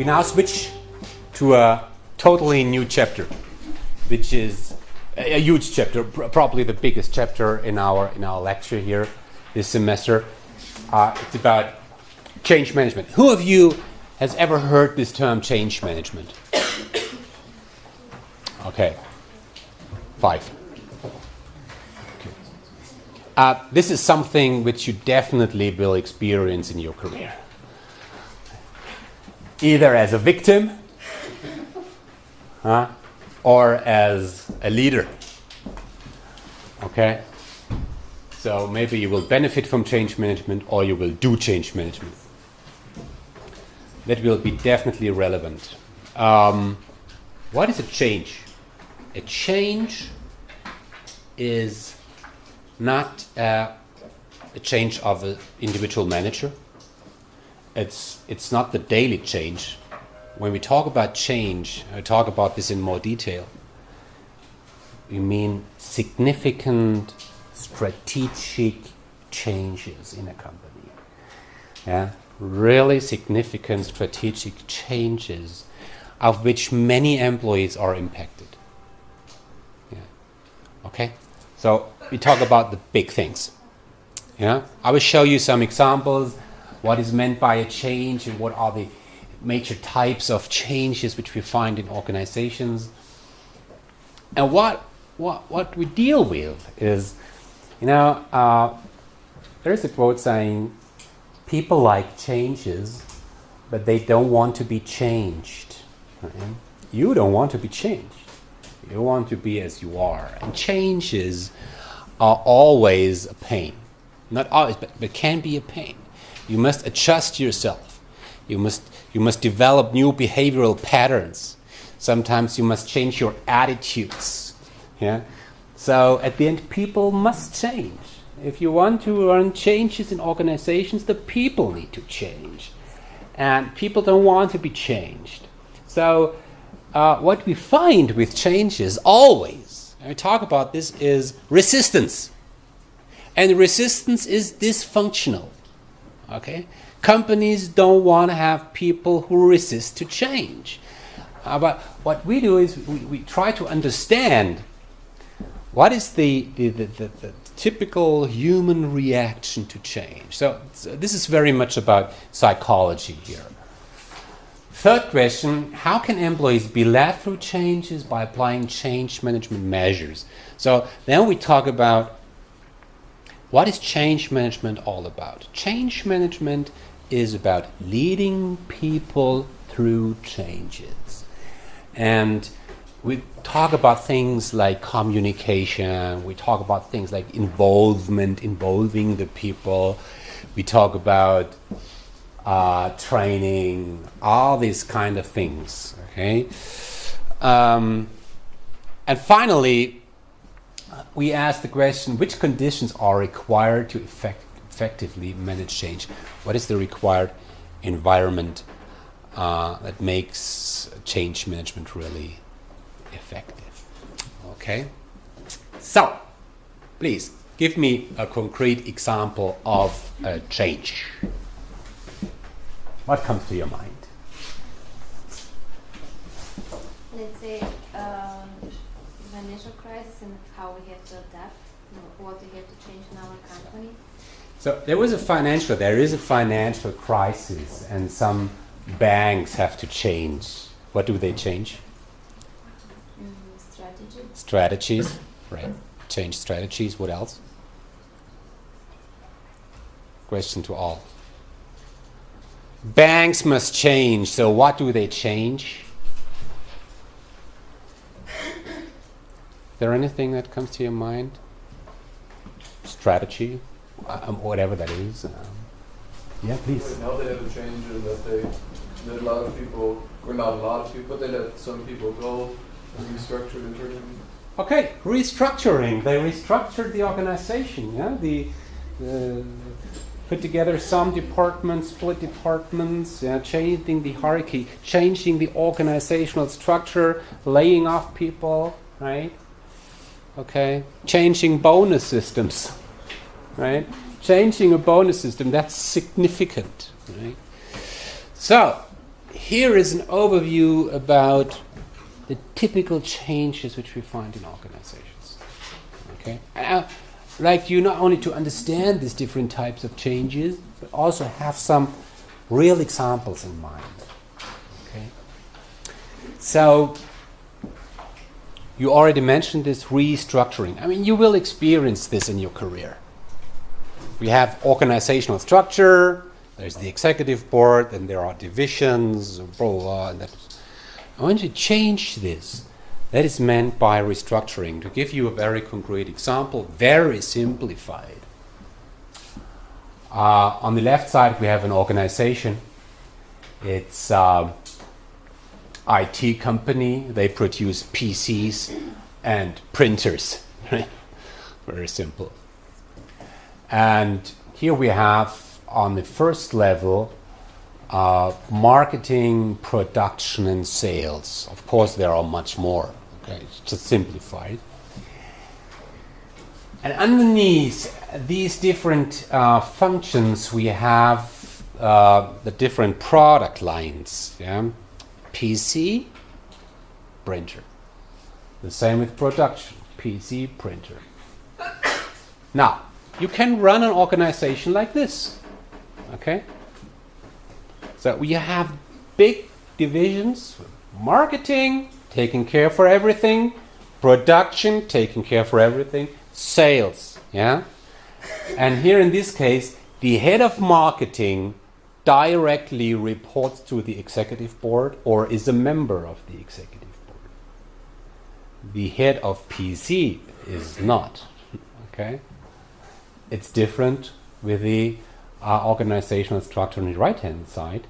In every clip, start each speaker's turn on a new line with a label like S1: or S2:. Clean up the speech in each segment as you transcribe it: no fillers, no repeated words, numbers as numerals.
S1: now switch to a totally new chapter, which is a huge chapter, probably the biggest chapter in our lecture here this semester. It's about change management. Who of you has ever heard this term change management? Okay, 5. Okay. This is something which you definitely will experience in your career. Either as a victim or as a leader. Okay? So maybe you will benefit from change management or you will do change management. That will be definitely relevant. What is a change? A change is not a change of an individual manager. It's not the daily change. When we talk about change, I talk about this in more detail. We mean significant strategic changes in a company. Yeah, really significant strategic changes of which many employees are impacted. Yeah. Okay? So we talk about the big things. Yeah? I will show you some examples, what is meant by a change and what are the major types of changes which we find in organizations. And what we deal with is, there's a quote saying, people like changes, but they don't want to be changed. Right? You don't want to be changed. You want to be as you are. And changes are always a pain. Not always, but can be a pain. You must adjust yourself. You must develop new behavioral patterns. Sometimes you must change your attitudes. Yeah? So at the end, people must change. If you want to run changes in organizations, the people need to change. And people don't want to be changed. So what we find with changes always, and we talk about this, is resistance. And resistance is dysfunctional. Okay? Companies don't want to have people who resist to change. But what we do is we try to understand what is the typical human reaction to change. So this is very much about psychology here. Third question, how can employees be led through changes by applying change management measures? So then we talk about what is change management all about? Change management is about leading people through changes. And we talk about things like communication, we talk about things like involving the people, we talk about training, all these kind of things. Okay, and finally, we ask the question, which conditions are required to effectively manage change? What is the required environment that makes change management really effective? Okay, so please give me a concrete example of a change. What comes to your mind?
S2: Let's say financial crisis and how we have to adapt, what we have to change in our company.
S1: So there is a financial crisis, and some banks have to change. What do they change? Strategies, right? Change strategies. What else? Question to all. Banks must change. So what do they change? Is there anything that comes to your mind? Strategy, whatever that is. Yeah, please.
S3: Now they have a change in that they let a lot of people, or not a lot of people, but they let some people go and restructure internally.
S1: Okay, restructuring. They restructured the organization. Yeah, put together some departments, split departments, changing the hierarchy, changing the organizational structure, laying off people, right? Okay, changing bonus systems, right? Changing a bonus system, that's significant, right? So, here is an overview about the typical changes which we find in organizations. Okay, I'd like you not only to understand these different types of changes, but also have some real examples in mind. Okay, so you already mentioned this restructuring. I mean, you will experience this in your career. We have organizational structure. There's the executive board, and there are divisions, blah, blah, blah. And I want to change this. That is meant by restructuring. To give you a very concrete example, very simplified. On the left side, we have an organization. It's IT company. They produce PCs and printers. Very simple. And here we have, on the first level, marketing, production, and sales. Of course, there are much more. Okay, it's just simplified. And underneath these different functions, we have the different product lines. Yeah? PC, printer. The same with production. PC, printer. Now, you can run an organization like this. Okay? So we have big divisions: marketing, taking care for everything; production, taking care for everything; sales. Yeah? And here in this case, the head of marketing directly reports to the executive board or is a member of the executive board. The head of PC is not. Okay? It's different with the organizational structure on the right-hand side.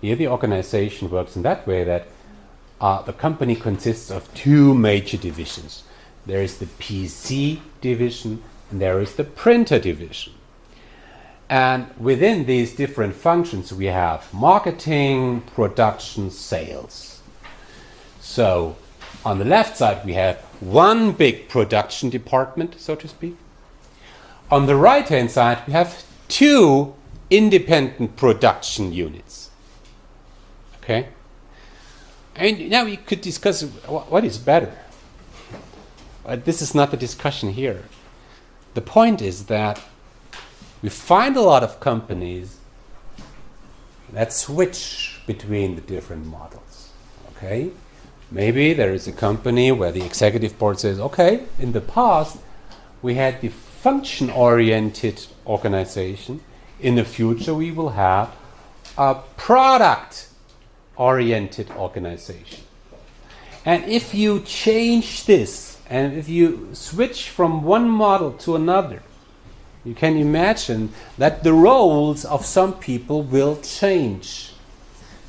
S1: Here the organization works in that way that the company consists of two major divisions. There is the PC division and there is the printer division. And within these different functions we have marketing, production, sales. So on the left side we have one big production department, so to speak. On the right-hand side we have two independent production units. Okay? And now we could discuss what is better. But this is not the discussion here. The point is that we find a lot of companies that switch between the different models. Okay? Maybe there is a company where the executive board says, okay, in the past we had the function-oriented organization. In the future we will have a product-oriented organization. And if you change this, and if you switch from one model to another, you can imagine that the roles of some people will change.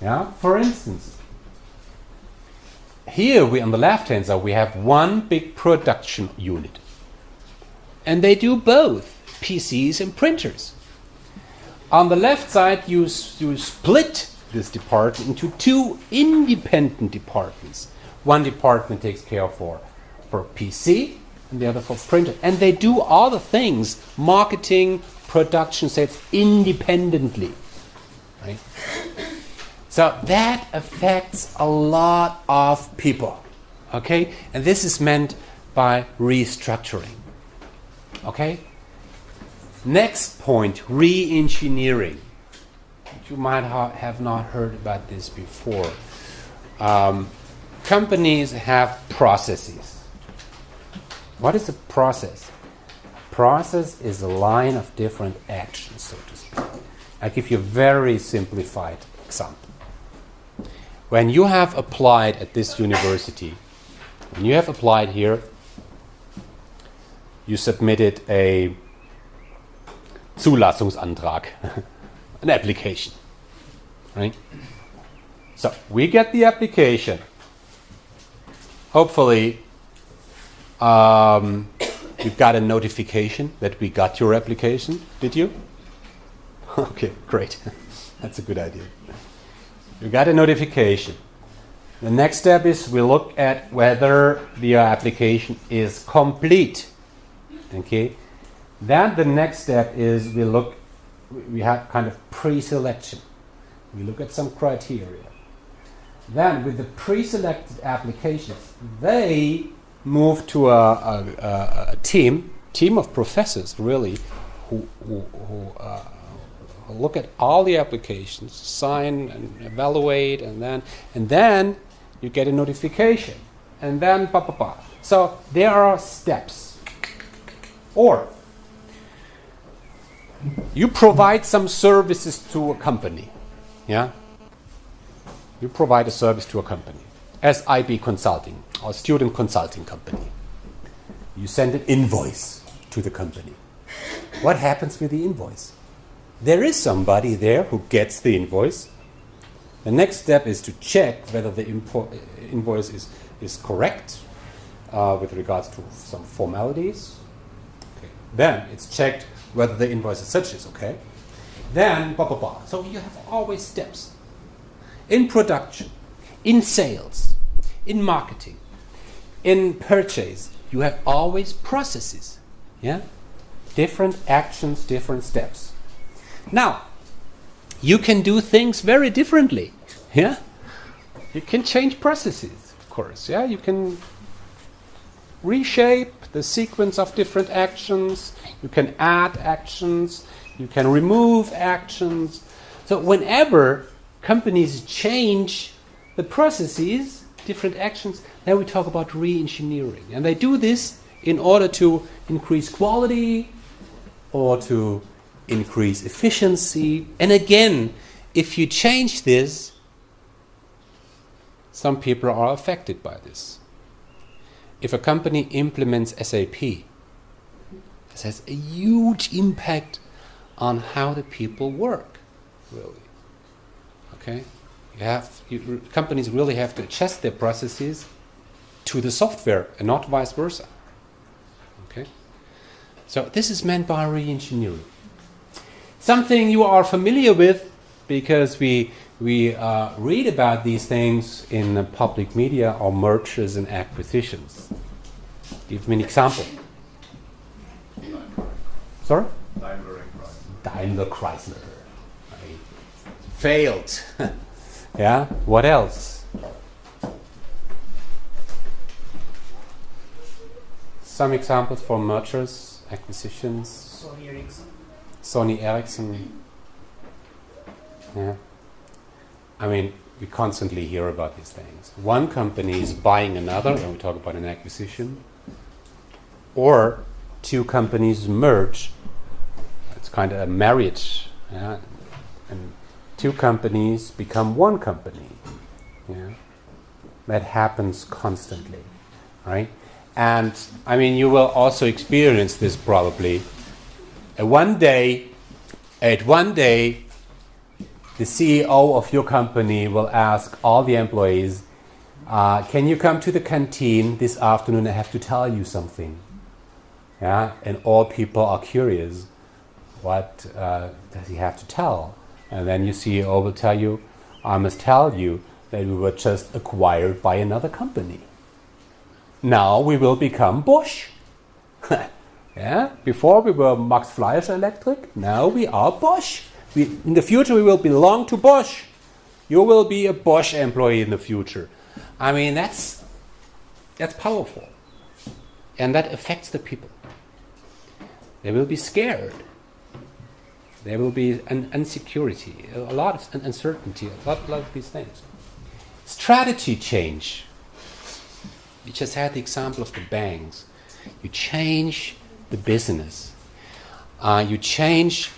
S1: Yeah? For instance, here we on the left-hand side we have one big production unit. And they do both PCs and printers. On the left side you split this department into two independent departments. One department takes care for PC and the other for printer. And they do all the things, marketing, production, sales, independently. Right? So that affects a lot of people. Okay? And this is meant by restructuring. Okay? Next point, re-engineering. You might have not heard about this before. Companies have processes. What is a process? Process is a line of different actions, so to speak. I'll give you a very simplified example. When you have applied at this university, when you have applied here, you submitted a Zulassungsantrag, an application, right? So we get the application. Hopefully, you got a notification that we got your application. Did you? Okay, great. That's a good idea. You got a notification. The next step is we look at whether the application is complete. Okay. Then the next step is we have kind of pre-selection. We look at some criteria. Then with the pre-selected applications, they move to a team of professors really who look at all the applications, sign and evaluate, and then you get a notification, and then So there are steps. Or you provide some services to a company, yeah. You provide a service to a company, as IB Consulting or student consulting company. You send an invoice to the company. What happens with the invoice? There is somebody there who gets the invoice. The next step is to check whether the invoice is correct with regards to some formalities. Okay. Then it's checked whether the invoice as such is okay. Then So you have always steps. In production, in sales, in marketing, in purchase, you have always processes. Yeah? Different actions, different steps. Now, you can do things very differently. Yeah? You can change processes, of course. Yeah? You can reshape the sequence of different actions. You can add actions. You can remove actions. So whenever companies change the processes, different actions, then we talk about re-engineering. And they do this in order to increase quality or to increase efficiency. And again, if you change this, some people are affected by this. If a company implements SAP, this has a huge impact on how the people work, really. Okay? Companies really have to adjust their processes to the software and not vice versa. Okay? So this is meant by re-engineering. Something you are familiar with because we read about these things in the public media are mergers and acquisitions. Give me an example. Sorry? Daimler Chrysler. Failed. Yeah. What else? Some examples for mergers, acquisitions. Sony Ericsson. Yeah. I mean, we constantly hear about these things. One company is buying another, when we talk about an acquisition, or two companies merge. It's kind of a marriage. Yeah. And two companies become one company. Yeah. That happens constantly, right? And I mean, you will also experience this probably. At one day, the CEO of your company will ask all the employees, can you come to the canteen this afternoon? I have to tell you something. Yeah, and all people are curious. What does he have to tell? And then your CEO will tell you, I must tell you that we were just acquired by another company. Now we will become Bosch. Yeah? Before we were Max Fleischer Electric, now we are Bosch. In the future we will belong to Bosch. You will be a Bosch employee in the future. I mean, that's powerful. And that affects the people. They will be scared. There will be an insecurity, a lot of uncertainty, a lot of these things. Strategy change. We just had the example of the banks. You change the business. You change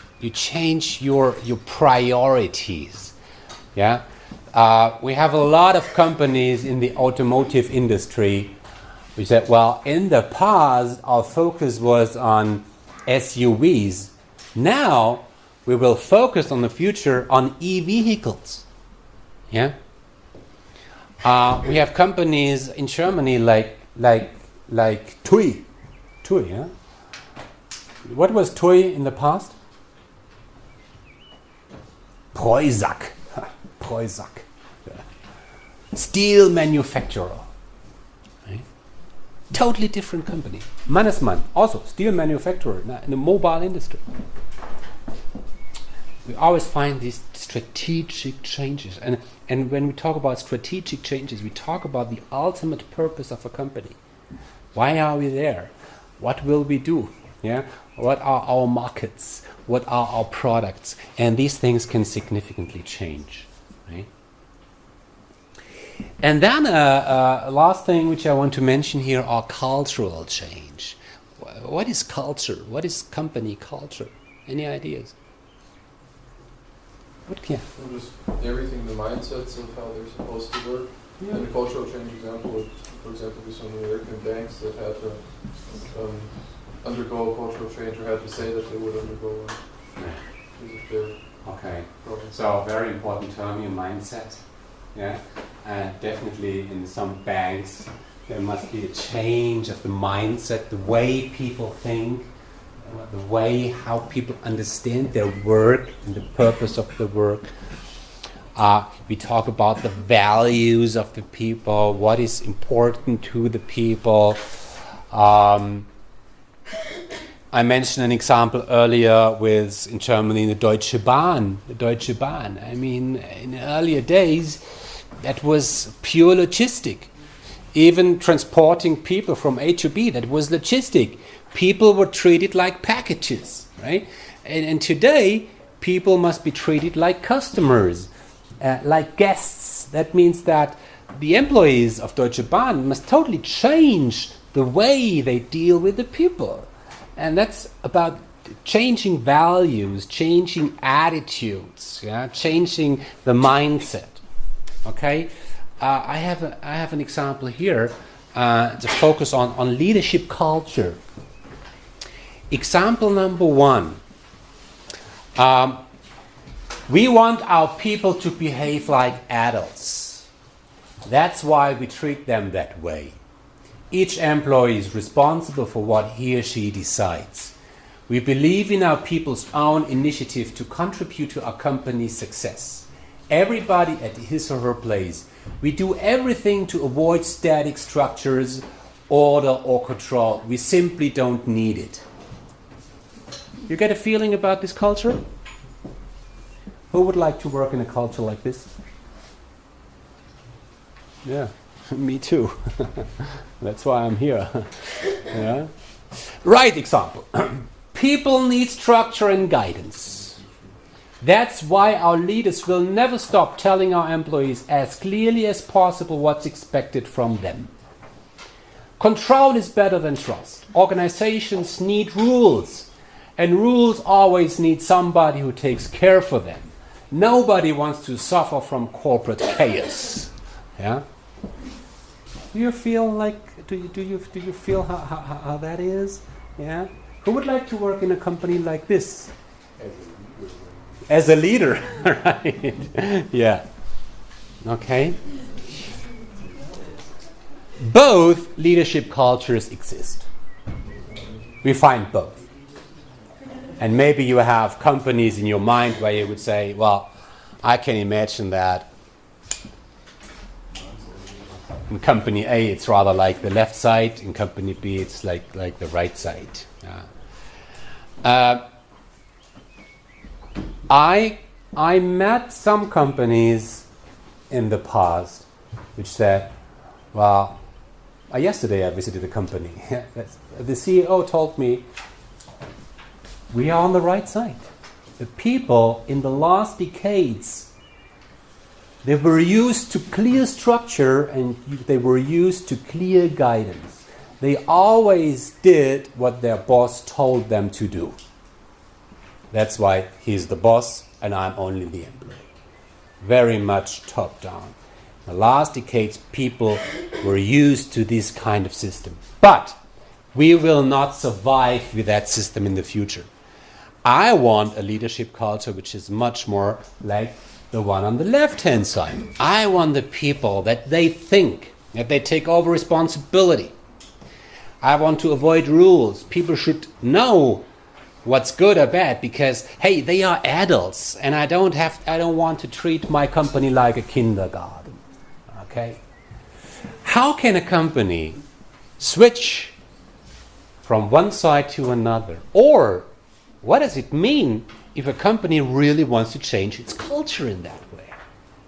S1: your priorities. Yeah, we have a lot of companies in the automotive industry. We said, well, in the past our focus was on SUVs. Now we will focus on the future on e-vehicles. Yeah. We have companies in Germany like TUI. TUI, yeah. What was TUI in the past? Preußack. Preußack. Yeah. Steel manufacturer. Right? Totally different company. Mannesmann, also steel manufacturer in the mobile industry. we always find these strategic changes. And when we talk about strategic changes, we talk about the ultimate purpose of a company. Why are we there? What will we do? Yeah? What are our markets? What are our products? And these things can significantly change. Right? And then last thing which I want to mention here are cultural change. What is culture? What is company culture? Any ideas? What can?
S3: And just everything, the mindsets of how they're supposed to work.
S1: Yeah.
S3: And the cultural change example would, for example, be some American banks that had to undergo a cultural change, or had to say that they would undergo one. Because of their
S1: Okay.
S3: problems.
S1: So very important term, your mindset. Yeah, definitely in some banks there must be a change of the mindset, the way people think, the way how people understand their work and the purpose of the work. We talk about the values of the people, what is important to the people. I mentioned an example earlier with, in Germany, the Deutsche Bahn. The Deutsche Bahn. I mean, in earlier days, that was pure logistic. Even transporting people from A to B, that was logistic. People were treated like packages, right? And today, people must be treated like customers, like guests. That means that the employees of Deutsche Bahn must totally change the way they deal with the people. And that's about changing values, changing attitudes, yeah? Changing the mindset. Okay, I have an example here to focus on leadership culture. Example number one. We want our people to behave like adults. That's why we treat them that way. Each employee is responsible for what he or she decides. We believe in our people's own initiative to contribute to our company's success. Everybody at his or her place. We do everything to avoid static structures, order or control. We simply don't need it. You get a feeling about this culture? Who would like to work in a culture like this? Yeah, me too. That's why I'm here. Yeah. Right example. People need structure and guidance. That's why our leaders will never stop telling our employees as clearly as possible what's expected from them. Control is better than trust. Organizations need rules, and rules always need somebody who takes care for them. Nobody wants to suffer from corporate chaos. Yeah? Do you feel like? Do you feel how that is? Yeah. Who would like to work in a company like this? As a leader, right? Yeah. Okay. Both leadership cultures exist. We find both. And maybe you have companies in your mind where you would say, well, I can imagine that in company A it's rather like the left side, in company B it's like the right side. I met some companies in the past which said, well, yesterday I visited a company. The CEO told me, we are on the right side. The people in the last decades, they were used to clear structure and they were used to clear guidance. They always did what their boss told them to do. That's why he's the boss and I'm only the employee. Very much top down. In the last decades, people were used to this kind of system. But we will not survive with that system in the future. I want a leadership culture which is much more like the one on the left-hand side. I want the people that they think, that they take over responsibility. I want to avoid rules. People should know what's good or bad because, hey, they are adults and I don't want to treat my company like a kindergarten. Okay? How can a company switch from one side to another? Or what does it mean if a company really wants to change its culture in that way.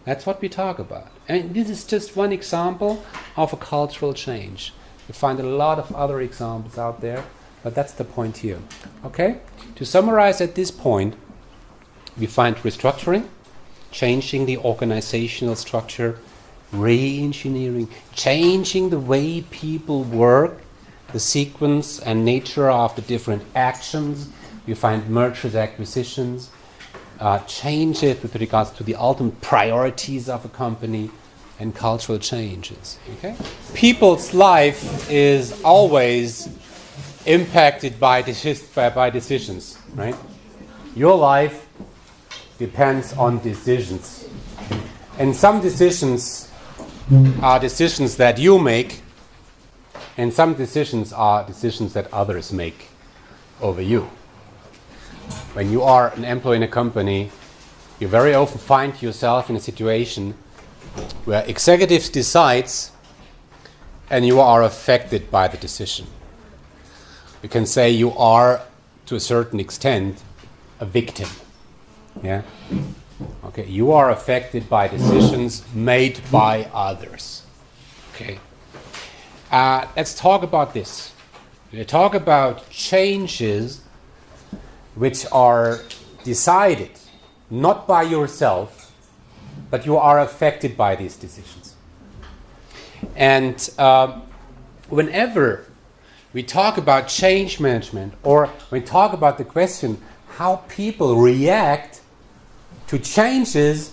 S1: That's what we talk about. And this is just one example of a cultural change. You find a lot of other examples out there, but that's the point here. Okay? To summarize at this point, we find restructuring, changing the organizational structure, re-engineering, changing the way people work, the sequence and nature of the different actions. You find mergers, acquisitions, change it with regards to the ultimate priorities of a company, and cultural changes. Okay? People's life is always impacted by decisions, right? Your life depends on decisions. And some decisions are decisions that you make, and some decisions are decisions that others make over you. When you are an employee in a company, you very often find yourself in a situation where executives decides and you are affected by the decision. We can say you are, to a certain extent, a victim. Yeah? Okay, you are affected by decisions made by others. Okay. Let's talk about this. We talk about changes which are decided not by yourself, but you are affected by these decisions. And whenever we talk about change management, or we talk about the question how people react to changes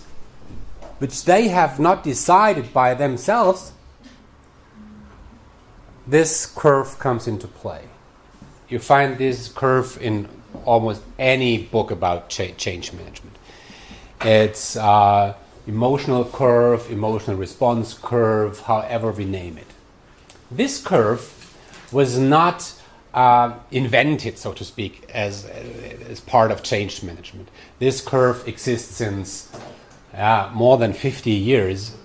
S1: which they have not decided by themselves, this curve comes into play. You find this curve in almost any book about change management. It's emotional curve, emotional response curve, however we name it. This curve was not invented, so to speak, as part of change management. This curve exists since more than 50 years,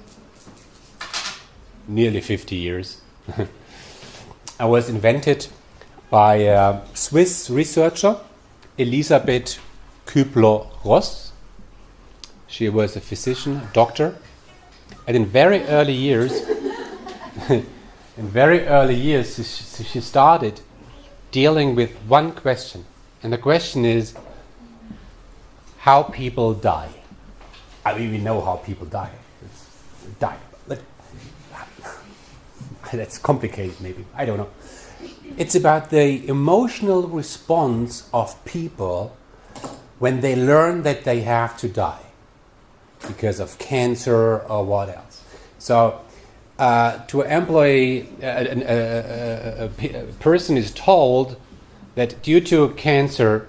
S1: nearly 50 years. It was invented by a Swiss researcher, Elisabeth Kübler-Ross. She was a physician, a doctor, and in very early years, she started dealing with one question, and the question is how people die. I mean, we know how people die. But that's complicated, maybe. I don't know. It's about the emotional response of people when they learn that they have to die because of cancer or what else. So, to an employee, a person is told that due to cancer,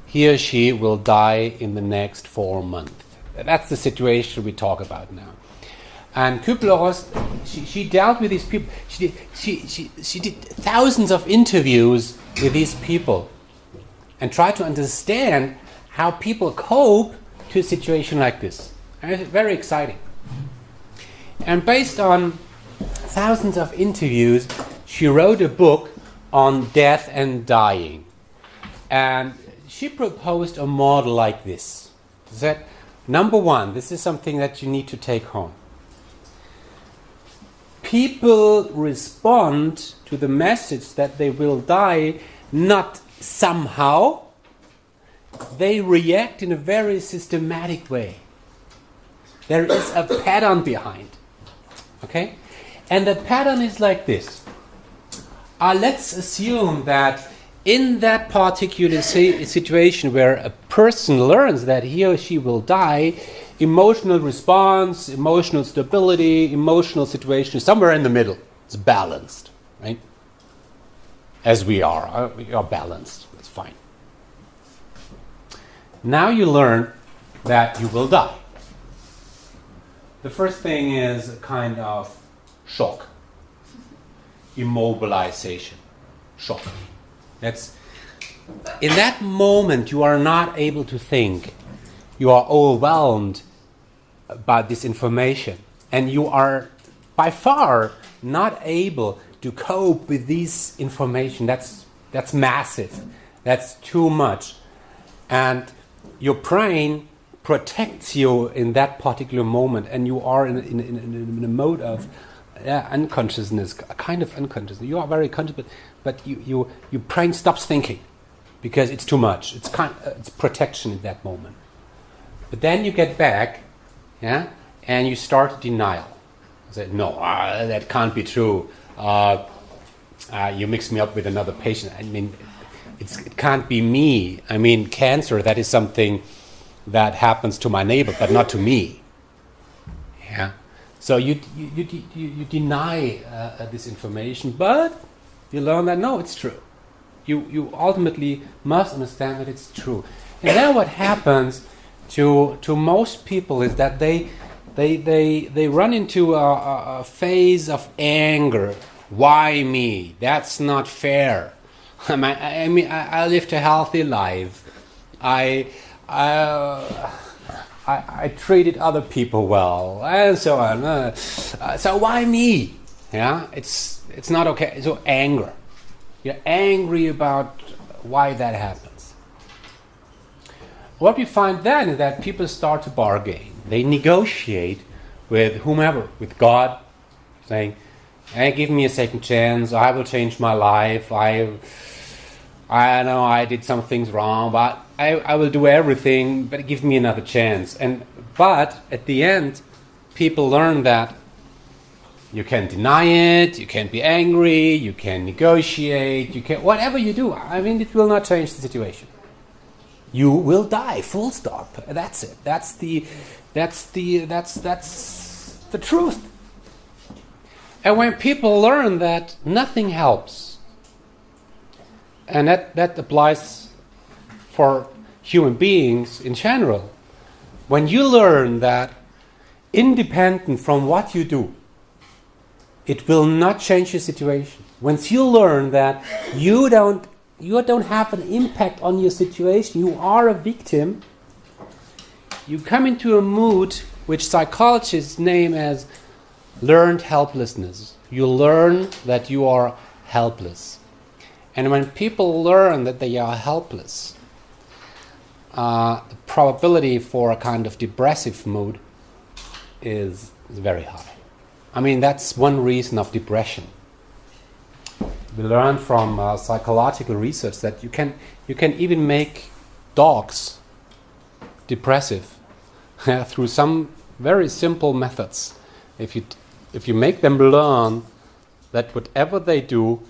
S1: he or she will die in the next 4 months. That's the situation we talk about now. And Kübler-Ross, she dealt with these people. She did thousands of interviews with these people and tried to understand how people cope to a situation like this. And it's very exciting. And based on thousands of interviews, she wrote a book on death and dying. And she proposed a model like this. She said, number one, this is something that you need to take home. People respond to the message that they will die not somehow. They react in a very systematic way. There is a pattern behind. Okay? And the pattern is like this. Let's assume that in that particular situation where a person learns that he or she will die, emotional response, emotional stability, emotional situation, somewhere in the middle. It's balanced, right? As we are balanced. It's fine. Now you learn that you will die. The first thing is a kind of shock. Immobilization. Shock. In that moment you are not able to think. You are overwhelmed about this information, and you are by far not able to cope with this information. That's massive. That's too much. And your brain protects you in that particular moment, and you are in a mode of unconsciousness, a kind of unconsciousness. You are very conscious, but your brain stops thinking because it's too much. It's protection in that moment. But then you get back, and you start denial. You say, no, that can't be true. You mix me up with another patient. I mean, it can't be me. I mean, cancer, that is something that happens to my neighbor, but not to me. Yeah. So you deny this information, but you learn that, no, it's true. You ultimately must understand that it's true. And then what happens to most people is that they run into a phase of anger. Why me? That's not fair. I mean, I lived a healthy life. I treated other people well, and so on. So why me? Yeah, it's not okay. So anger. You're angry about why that happens. What we find then is that people start to bargain. They negotiate with whomever, with God, saying, "Hey, give me a second chance. I will change my life. I know I did some things wrong, but I will do everything, but give me another chance." But at the end, people learn that you can deny it, you can be angry, you can negotiate, you can whatever you do. I mean, it will not change the situation. You will die. Full stop. That's it. That's the truth. And when people learn that nothing helps, and that applies for human beings in general, when you learn that independent from what you do, it will not change your situation. Once you learn that you don't have an impact on your situation, you are a victim, you come into a mood which psychologists name as learned helplessness. You learn that you are helpless. And when people learn that they are helpless, the probability for a kind of depressive mood is very high. I mean, that's one reason of depression. We learn from psychological research that you can even make dogs depressive through some very simple methods. If you make them learn that whatever they do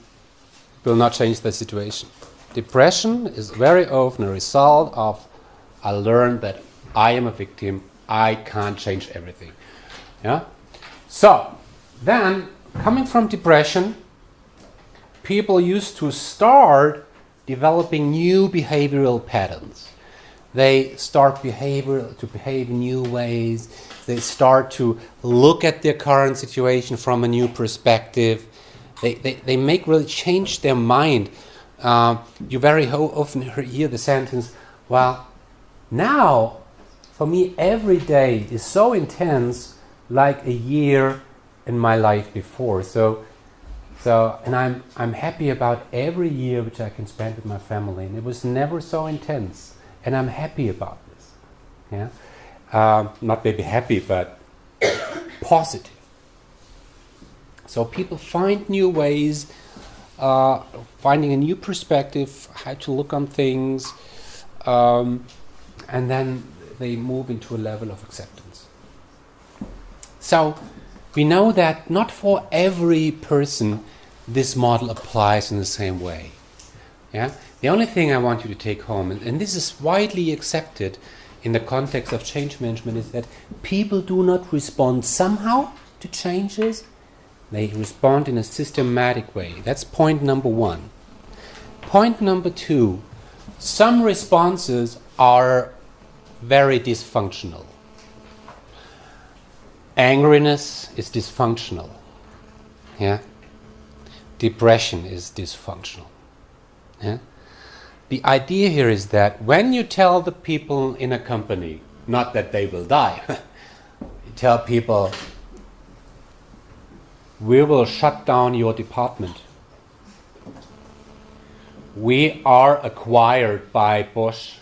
S1: will not change their situation. Depression is very often a result of I learned that I am a victim, I can't change everything. Yeah? So, then, coming from depression, people used to start developing new behavioral patterns. They start to behave in new ways. They start to look at their current situation from a new perspective. They make really change their mind. You very often hear the sentence, well, now, for me, every day is so intense like a year in my life before. So and I'm happy about every year which I can spend with my family, and it was never so intense, and I'm happy about this. Yeah, not maybe happy, but positive. So people find new ways, finding a new perspective, how to look on things, and then they move into a level of acceptance. So we know that not for every person this model applies in the same way. Yeah? The only thing I want you to take home, and this is widely accepted in the context of change management, is that people do not respond somehow to changes. They respond in a systematic way. That's point number one. Point number two, some responses are very dysfunctional. Angriness is dysfunctional. Yeah? Depression is dysfunctional. Yeah? The idea here is that when you tell the people in a company, not that they will die, you tell people, we will shut down your department. We are acquired by Bosch.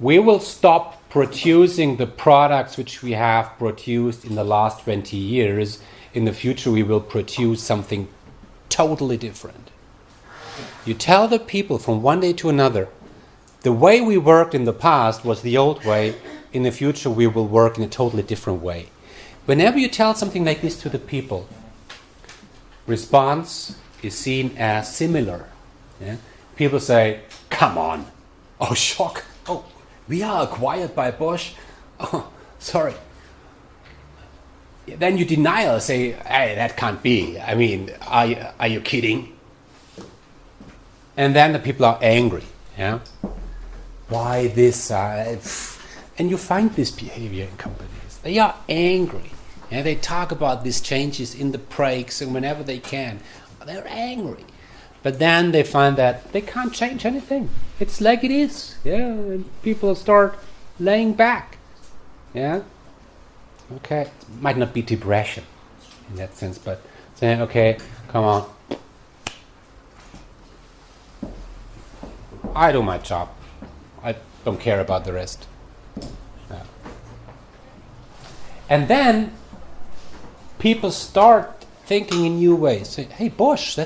S1: we will stop producing the products which we have produced in the last 20 years. In the future, we will produce something totally different. You tell the people from one day to another, the way we worked in the past was the old way. In the future, we will work in a totally different way. Whenever you tell something like this to the people, response is seen as similar. Yeah? People say, come on. Oh, shock. Oh, we are acquired by Bosch. Oh, sorry. Then you deny or say, hey, that can't be. I mean, are you kidding? And then the people are angry. Yeah? Why this? And you find this behavior in companies. They are angry. Yeah? They talk about these changes in the breaks and whenever they can. They're angry. But then they find that they can't change anything. It's like it is. Yeah? And people start laying back. Yeah? Okay, it might not be depression in that sense, but saying, okay, come on. I do my job. I don't care about the rest. Yeah. And then people start thinking in new ways. Say, hey, Bosch,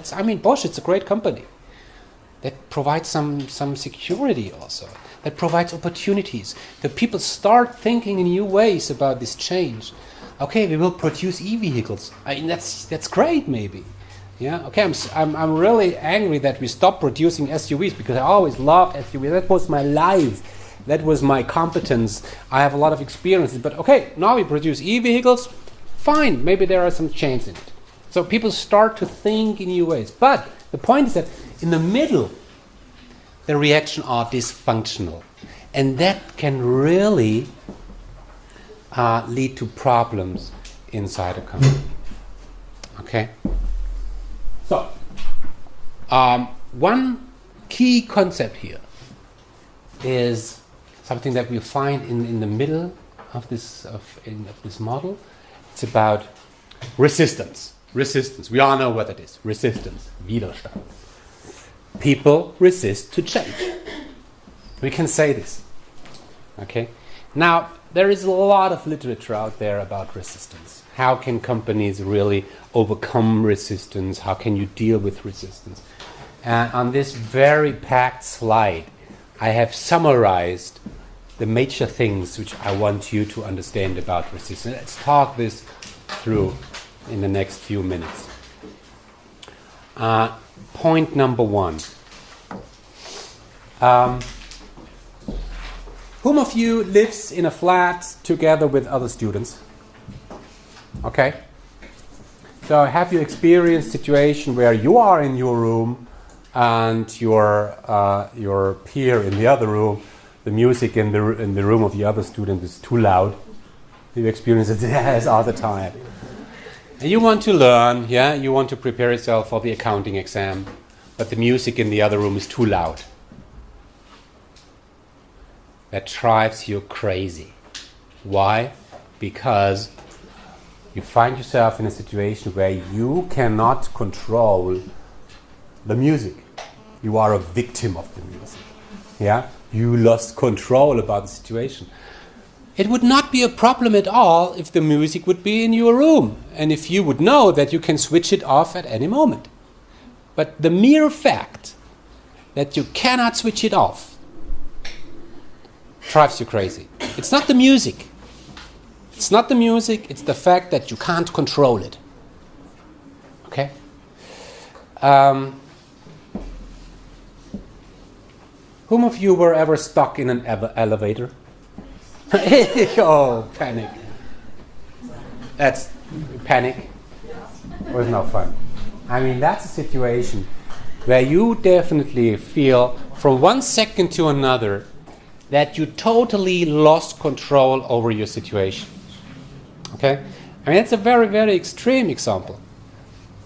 S1: Bosch, it's a great company. That provides some security also. That provides opportunities. The people start thinking in new ways about this change. Okay, we will produce e-vehicles. I mean, that's great, maybe. Yeah. Okay, I'm really angry that we stopped producing SUVs because I always loved SUVs. That was my life. That was my competence. I have a lot of experiences. But okay, now we produce e-vehicles. Fine, maybe there are some change in it. So people start to think in new ways. But the point is that in the middle, the reactions are dysfunctional. And that can really lead to problems inside a company. Okay? So, one key concept here is something that we find in the middle of this model. It's about resistance. Resistance. We all know what that is. Resistance. Widerstand. People resist to change. We can say this. Okay? Now, there is a lot of literature out there about resistance. How can companies really overcome resistance? How can you deal with resistance? And on this very packed slide, I have summarized the major things which I want you to understand about resistance. Let's talk this through in the next few minutes. Point number one. Whom of you lives in a flat together with other students? Okay. So have you experienced a situation where you are in your room and your peer in the other room, the music in the room of the other student is too loud? You experience it all the time. And you want to learn, yeah? You want to prepare yourself for the accounting exam, but the music in the other room is too loud. That drives you crazy. Why? Because you find yourself in a situation where you cannot control the music. You are a victim of the music. Yeah? You lost control about the situation. It would not be a problem at all if the music would be in your room and if you would know that you can switch it off at any moment. But the mere fact that you cannot switch it off drives you crazy. It's not the music. It's not the music, it's the fact that you can't control it. Okay? Whom of you were ever stuck in an elevator? Oh, panic. That's panic. It was no fun. I mean, that's a situation where you definitely feel from one second to another that you totally lost control over your situation. Okay? I mean, it's a very, very extreme example.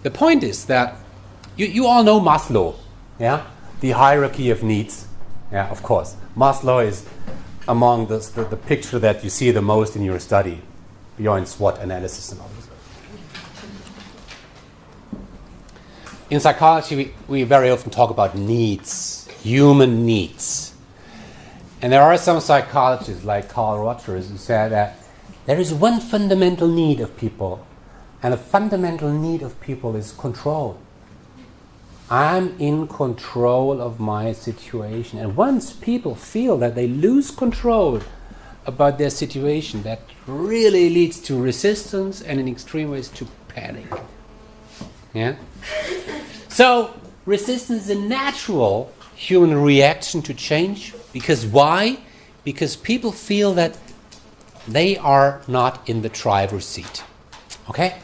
S1: The point is that you all know Maslow, yeah? The hierarchy of needs. Yeah, of course. Maslow is among the picture that you see the most in your study, beyond SWOT analysis and all this. In psychology, we very often talk about needs. human needs. And there are some psychologists like Carl Rogers who said that there is one fundamental need of people, and the fundamental need of people is control. I'm in control of my situation. And once people feel that they lose control about their situation, that really leads to resistance and in extreme ways to panic. Yeah? So, resistance is a natural human reaction to change. Because why? Because people feel that they are not in the driver's seat. Okay?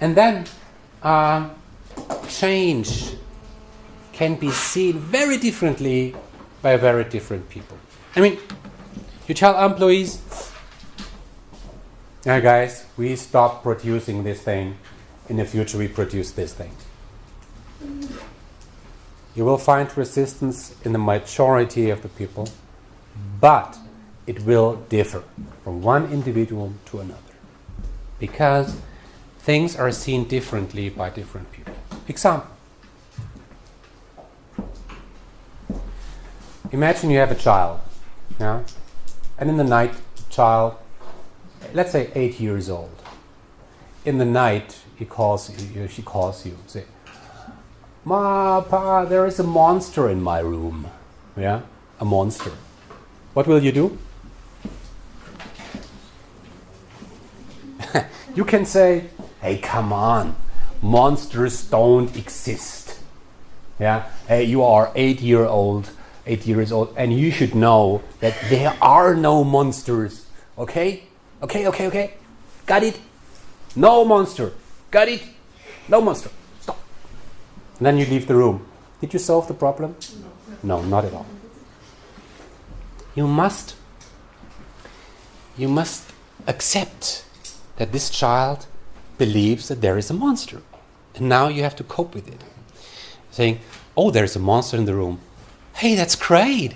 S1: And then change can be seen very differently by very different people. I mean, you tell employees, yeah, guys, we stop producing this thing. In the future, we produce this thing. You will find resistance in the majority of the people, but it will differ from one individual to another, because things are seen differently by different people. Example. Imagine you have a child, yeah? And in the night, the child, let's say 8 years old. In the night, she calls you, say, "Ma, Pa, there is a monster in my room." Yeah? A monster. What will you do? You can say, "Hey, come on. Monsters don't exist." Yeah? Hey, you are 8 years old, and you should know that there are no monsters. Okay? Okay. Got it? No monster. Got it? No monster. Stop. And then you leave the room. Did you solve the problem? No, not at all. You must accept that this child believes that there is a monster. And now you have to cope with it. Saying, "Oh, there's a monster in the room. Hey, that's great.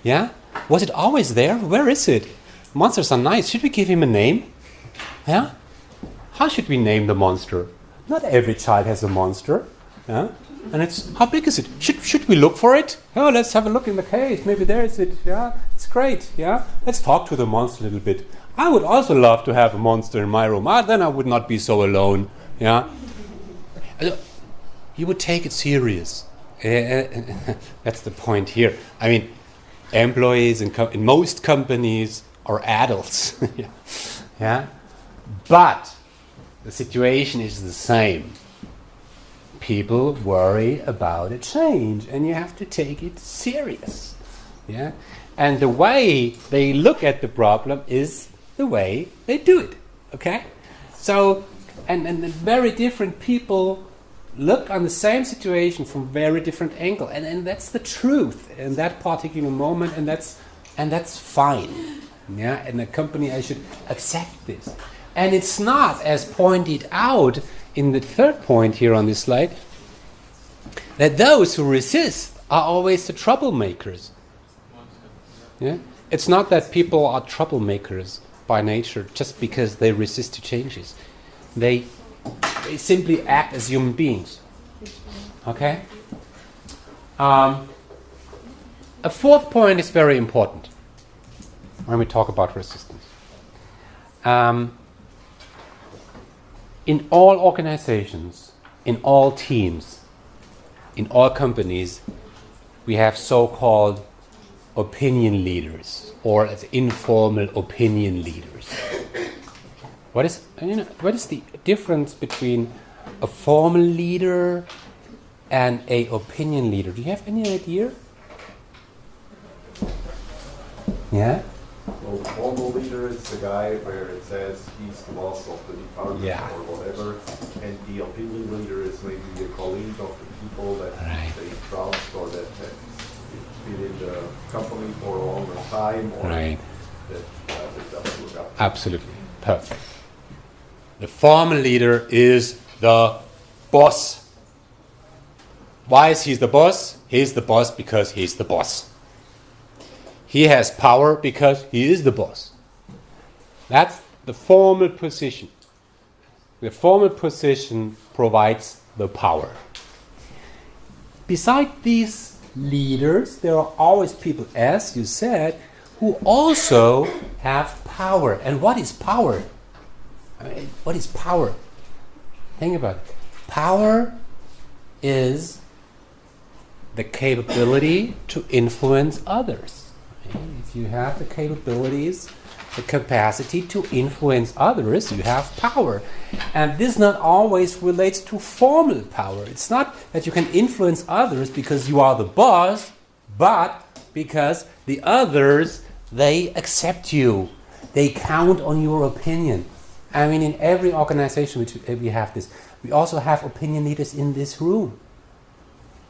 S1: Yeah? Was it always there? Where is it? Monsters are nice. Should we give him a name? Yeah? How should we name the monster? Not every child has a monster. Yeah? And it's, how big is it? Should we look for it? Oh, let's have a look in the case. Maybe there is it. Yeah? It's great. Yeah? Let's talk to the monster a little bit. I would also love to have a monster in my room. Then I would not be so alone. Yeah? You would take it serious. That's the point here. I mean, employees in most companies are adults. Yeah? But the situation is the same. People worry about a change, and you have to take it serious. Yeah? And the way they look at the problem is the way they do it. Okay? So, and very different people look on the same situation from very different angle, and that's the truth in that particular moment, and that's fine. Yeah, and the company, I should accept this. And it's not, as pointed out in the third point here on this slide, that those who resist are always the troublemakers. Yeah, it's not that people are troublemakers by nature just because they resist to changes. They simply act as human beings. Okay? A fourth point is very important when we talk about resistance. In all organizations, in all teams, in all companies, we have so-called opinion leaders, or as informal opinion leaders. What is the difference between a formal leader and a opinion leader? Do you have any idea? Yeah?
S4: Well, formal leader is the guy where it says he's the boss of the department or whatever, and the opinion leader is maybe a colleague of the people that they trust or that have been in the company for a longer time, or that doesn't look up.
S1: Absolutely. Perfect. The formal leader is the boss. Why is he the boss? He's the boss because he's the boss. He has power because he is the boss. That's the formal position. The formal position provides the power. beside these leaders, there are always people, as you said, who also have power. And what is power? I mean, what is power? Think about it. Power is the capability to influence others. Okay? If you have the capabilities, the capacity to influence others, you have power. And this not always relates to formal power. It's not that you can influence others because you are the boss, but because the others, they accept you. They count on your opinion. I mean, in every organization which we have this, we also have opinion leaders in this room.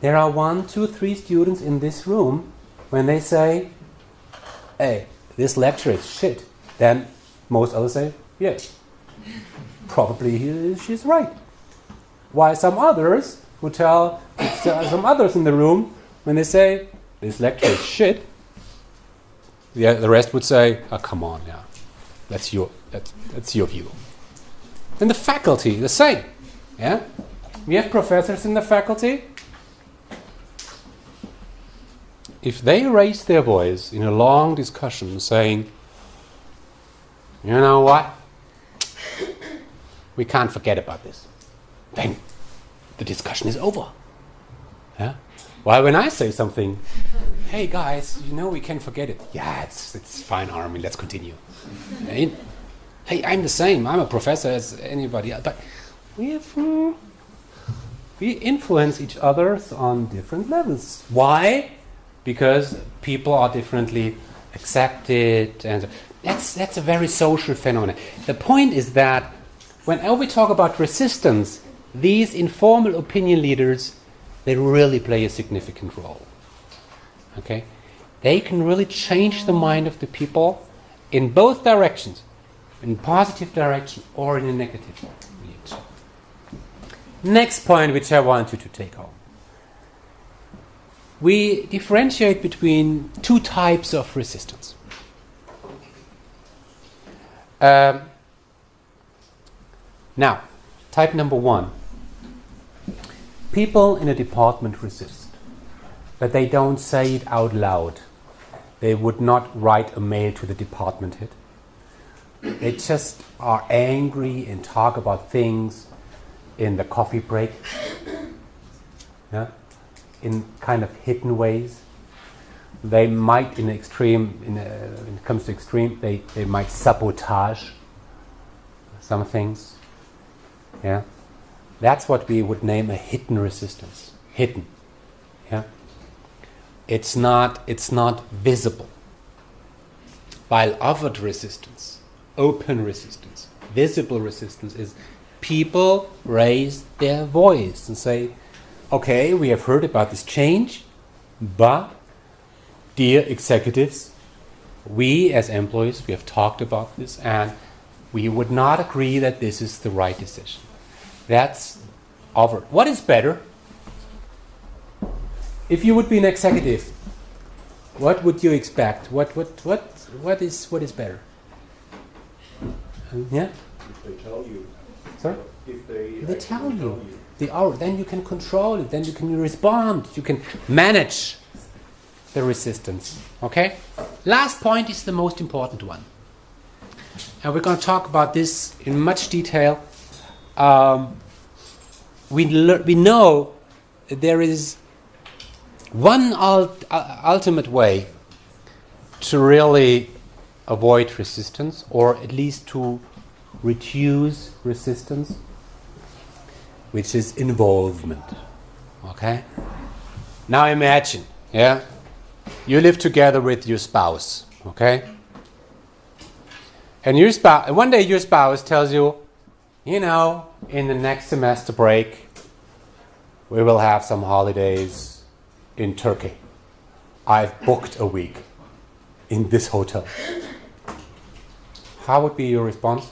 S1: There are 1, 2, 3 students in this room. When they say, hey, this lecture is shit, then most others say, yes, probably she's right. While some others who tell some others in the room, when they say, this lecture is shit, the rest would say, oh, come on, yeah, that's your view. And the faculty, the same. Yeah, we have professors in the faculty. If they raise their voice in a long discussion saying, you know what, we can't forget about this, then the discussion is over. Yeah? While when I say something, hey guys, you know we can forget it. Yeah, it's fine, Armin, let's continue. Hey, I'm the same. I'm a professor as anybody else. But we influence each other on different levels. Why? Because people are differently accepted, and that's a very social phenomenon. The point is that whenever we talk about resistance, these informal opinion leaders, they really play a significant role. Okay? They can really change the mind of the people in both directions, in a positive direction or in a negative direction. Next point which I want you to take home. We differentiate between 2 types of resistance. Now, type number 1. People in a department resist, but they don't say it out loud. They would not write a mail to the department head. They just are angry and talk about things in the coffee break. Yeah? In kind of hidden ways. They might, in extreme, when it comes to extreme, they might sabotage some things. Yeah, that's what we would name a hidden resistance. Hidden. Yeah, it's not visible. While overt resistance, open resistance, visible resistance is people raise their voice and say, okay, we have heard about this change, but dear executives, we as employees, we have talked about this and we would not agree that this is the right decision. That's overt. What is better? If you would be an executive, what would you expect? What is better? Yeah?
S4: If they tell you.
S1: Sorry?
S4: If they
S1: tell you. Then you can control it, then you can respond, you can manage the resistance. Okay? Last point is the most important one. And we're going to talk about this in much detail. We know that there is one ultimate way to really avoid resistance, or at least to reduce resistance, which is involvement. Okay? Now imagine, yeah, you live together with your spouse, okay? And one day your spouse tells you, you know, in the next semester break, we will have some holidays in Turkey. I've booked a week in this hotel. How would be your response?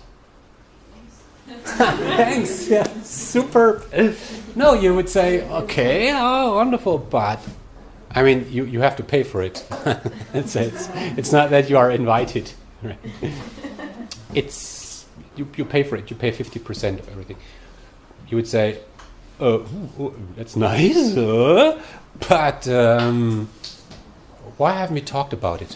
S1: Thanks, yeah, super. No, you would say, okay, oh, wonderful, but I mean, you have to pay for it. It's not that you are invited. Right? It's you pay for it. You pay 50% of everything. You would say, That's nice, but why haven't we talked about it?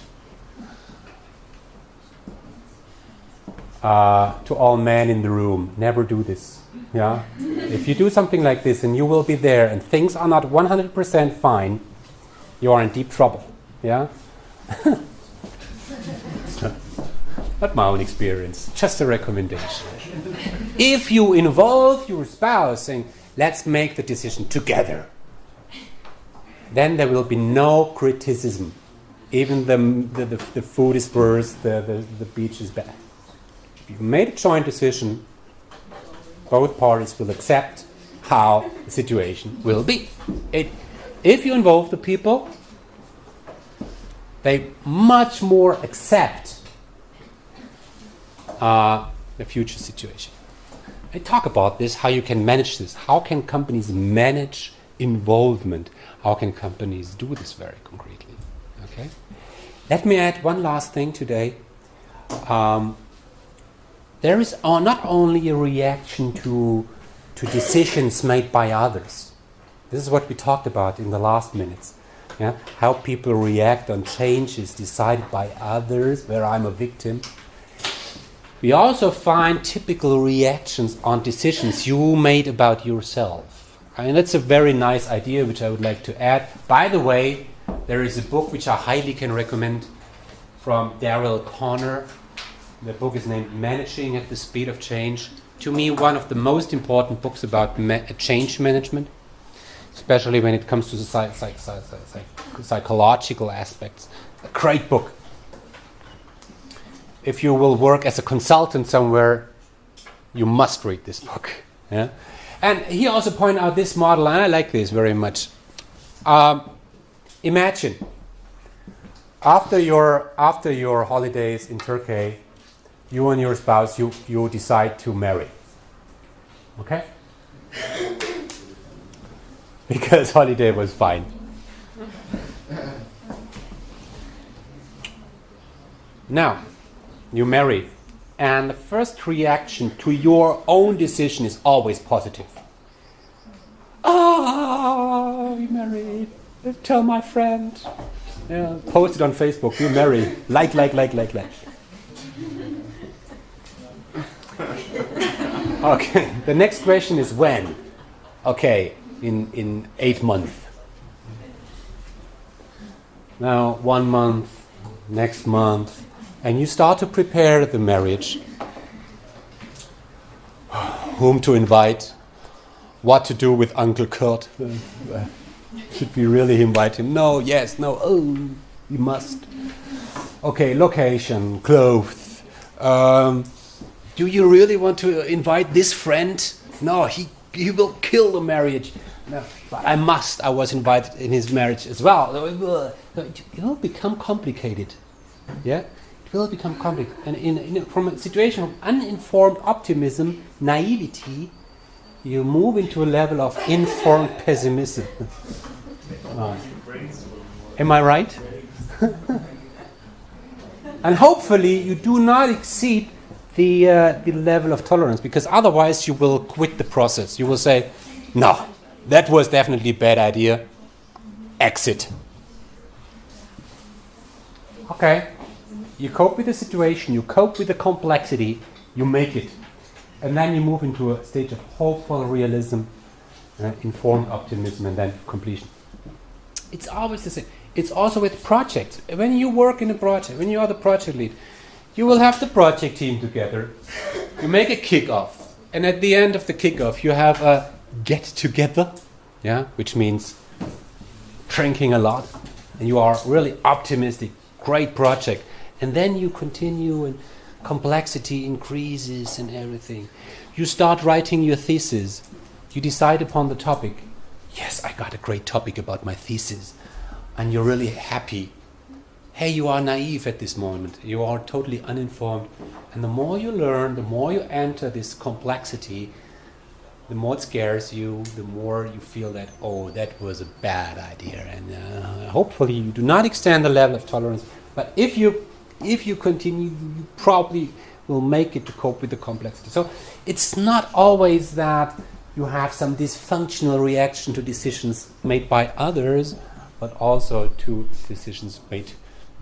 S1: To all men in the room, never do this. Yeah, if you do something like this and you will be there and things are not 100% fine, you are in deep trouble. Yeah. Not my own experience, just a recommendation. If you involve your spouse saying, let's make the decision together, then there will be no criticism. Even the food is worse, the beach is bad. If you've made a joint decision, both parties will accept how the situation will be. If you involve the people, they much more accept the future situation. I talk about this, how you can manage this. How can companies manage involvement? How can companies do this very concretely? Okay. Let me add one last thing today. There is not only a reaction to decisions made by others. This is what we talked about in the last minutes. Yeah? How people react on changes decided by others, where I'm a victim. We also find typical reactions on decisions you made about yourself. I mean, that's a very nice idea which I would like to add. By the way, there is a book which I highly can recommend from Daryl Conner. The book is named Managing at the Speed of Change. To me, one of the most important books about change management, especially when it comes to the psychological aspects. A great book. If you will work as a consultant somewhere, you must read this book. Yeah? And he also pointed out this model, and I like this very much. Imagine, after your holidays in Turkey, you and your spouse, you decide to marry. Okay? Because holiday was fine. Now, you marry, and the first reaction to your own decision is always positive. We married. Tell my friend. Yeah, post it on Facebook. We marry. Like. Okay. The next question is when. Okay, in 8 months. Now 1 month, next month. And you start to prepare the marriage. Whom to invite, what to do with Uncle Kurt. Should we really invite him? No, yes, no, we must. Okay, location, clothes. Do you really want to invite this friend? No, he will kill the marriage. No, but I must. I was invited in his marriage as well. It will become complicated. Yeah? It will become complicated. And from a situation of uninformed optimism, naivety, you move into a level of informed pessimism. Am I right? And hopefully you do not exceed the level of tolerance, because otherwise you will quit the process. You will say, no, that was definitely a bad idea. Exit. Okay. You cope with the situation, you cope with the complexity, you make it. And then you move into a stage of hopeful realism, informed optimism, and then completion. It's always the same. It's also with projects. When you work in a project, when you are the project lead, you will have the project team together. You make a kickoff. And at the end of the kickoff, you have a get-together, yeah, which means drinking a lot. And you are really optimistic. Great project. And then you continue and complexity increases and everything. You start writing your thesis. You decide upon the topic. Yes, I got a great topic about my thesis. And you're really happy. Hey, you are naive at this moment. You are totally uninformed. And the more you learn, the more you enter this complexity, the more it scares you, the more you feel that, oh, that was a bad idea. And hopefully you do not extend the level of tolerance. But if you continue, you probably will make it to cope with the complexity. So it's not always that you have some dysfunctional reaction to decisions made by others, but also to decisions made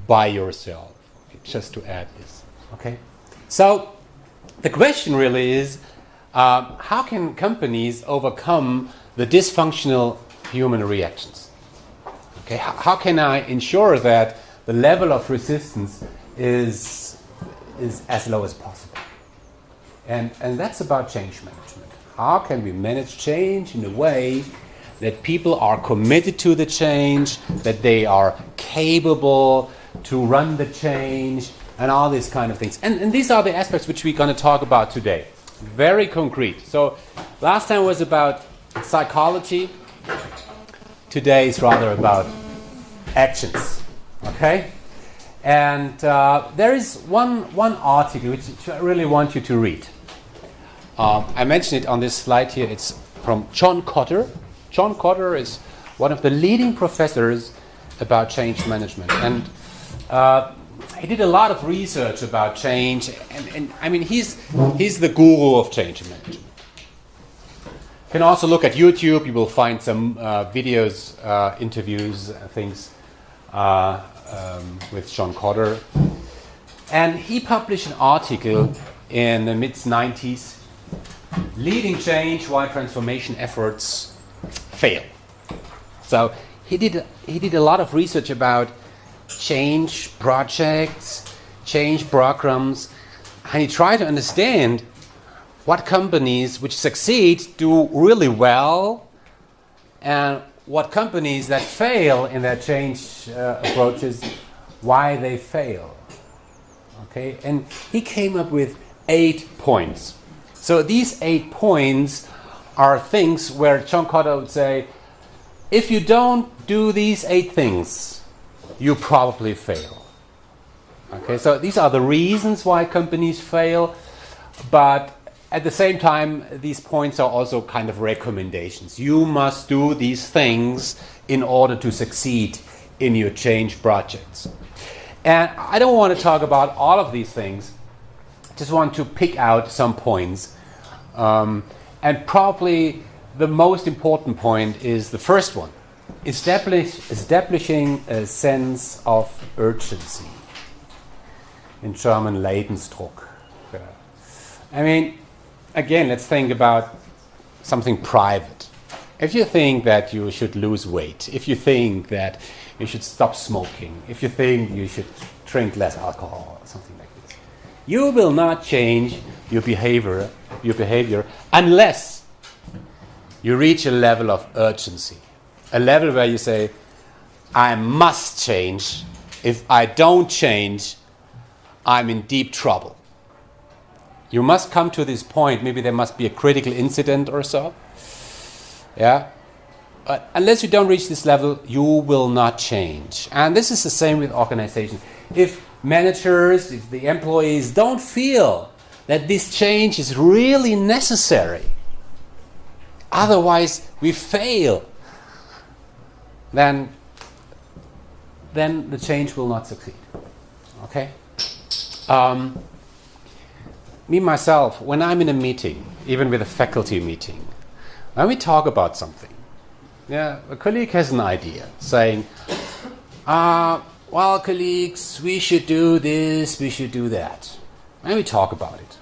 S1: by yourself. Okay, just to add this. Okay, so the question really is, how can companies overcome the dysfunctional human reactions? Okay, how can I ensure that the level of resistance is as low as possible? And that's about change management. How can we manage change in a way that people are committed to the change, that they are capable to run the change, and all these kind of things. And these are the aspects which we're going to talk about today. Very concrete. So last time was about psychology. Today is rather about actions. Okay? And there is one article which I really want you to read. I mentioned it on this slide here. It's from John Kotter. John Kotter is one of the leading professors about change management. And he did a lot of research about change. And I mean, he's the guru of change management. You can also look at YouTube. You will find some videos, interviews, things with John Kotter. And he published an article in the mid-90s, Leading Change, Why Transformation Efforts Fail. So he did a lot of research about change projects, change programs, and he tried to understand what companies which succeed do really well and what companies that fail in their change approaches, why they fail. Okay, and he came up with 8 points. So these 8 points are things where John Kotter would say, if you don't do these 8 things, you probably fail. Okay, so these are the reasons why companies fail, but at the same time, these points are also kind of recommendations. You must do these things in order to succeed in your change projects. And I don't want to talk about all of these things. I just want to pick out some points. And probably the most important point is the first one. Establishing a sense of urgency. In German, Leidensdruck. I mean, again, let's think about something private. If you think that you should lose weight, if you think that you should stop smoking, if you think you should drink less alcohol, or something like this, you will not change your behavior unless you reach a level of urgency, a level where you say, I must change. If I don't change, I'm in deep trouble. You must come to this point. Maybe there must be a critical incident or so. Yeah. But unless you don't reach this level, you will not change. And this is the same with organizations. If managers, if the employees don't feel that this change is really necessary, otherwise we fail, then the change will not succeed. Okay? Me, myself, when I'm in a meeting, even with a faculty meeting, when we talk about something, yeah, a colleague has an idea, saying, well, colleagues, we should do this, we should do that. And we talk about it.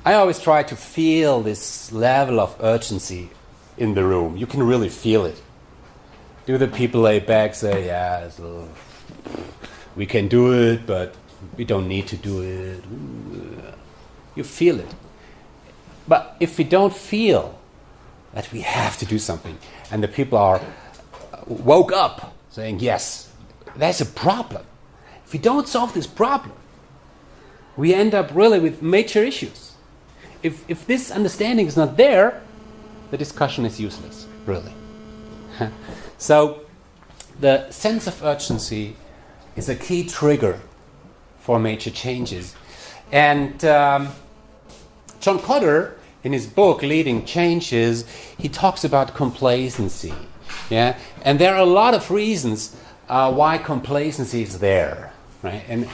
S1: I always try to feel this level of urgency in the room. You can really feel it. Do the people lay back, say, yeah, so we can do it, but we don't need to do it. You feel it. But if we don't feel that we have to do something, and the people are woke up saying, yes, there's a problem. If we don't solve this problem, we end up really with major issues. If this understanding is not there, the discussion is useless, really. So the sense of urgency is a key trigger for major changes. And John Kotter, in his book Leading Changes, he talks about complacency. Yeah, and there are a lot of reasons why complacency is there, right? And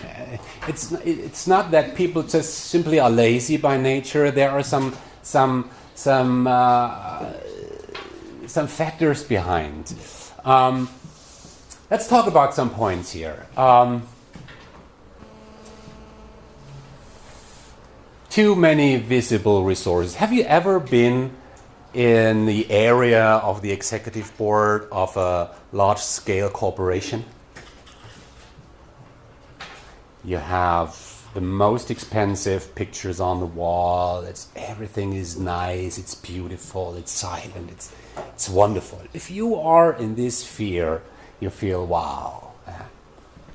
S1: it's not that people just simply are lazy by nature. There are some some factors behind. Let's talk about some points here. Too many visible resources. Have you ever been in the area of the executive board of a large-scale corporation? You have the most expensive pictures on the wall. Everything is nice, it's beautiful, it's silent, it's wonderful. If you are in this sphere, you feel, wow,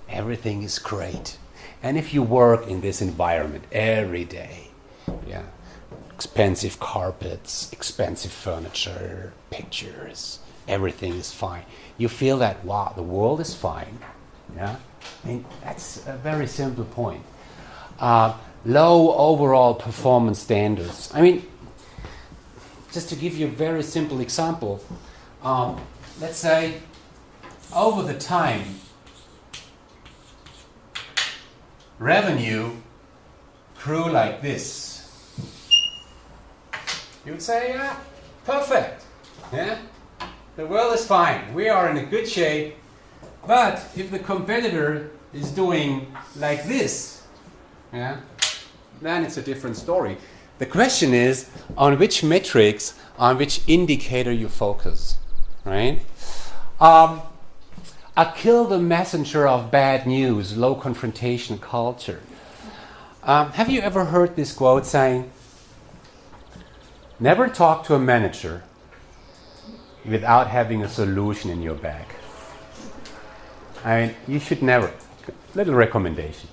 S1: everything is great. And if you work in this environment every day, yeah, expensive carpets, expensive furniture, pictures, everything is fine. You feel that, wow, the world is fine. Yeah, I mean, that's a very simple point. Low overall performance standards. I mean, just to give you a very simple example, let's say over the time, revenue grew like this. You would say, yeah, perfect. Yeah, the world is fine. We are in a good shape. But if the competitor is doing like this, yeah, then it's a different story. The question is on which metrics, on which indicator you focus, right? I kill the messenger of bad news, low confrontation culture. Have you ever heard this quote saying, never talk to a manager without having a solution in your bag? I mean, you should never, little recommendation,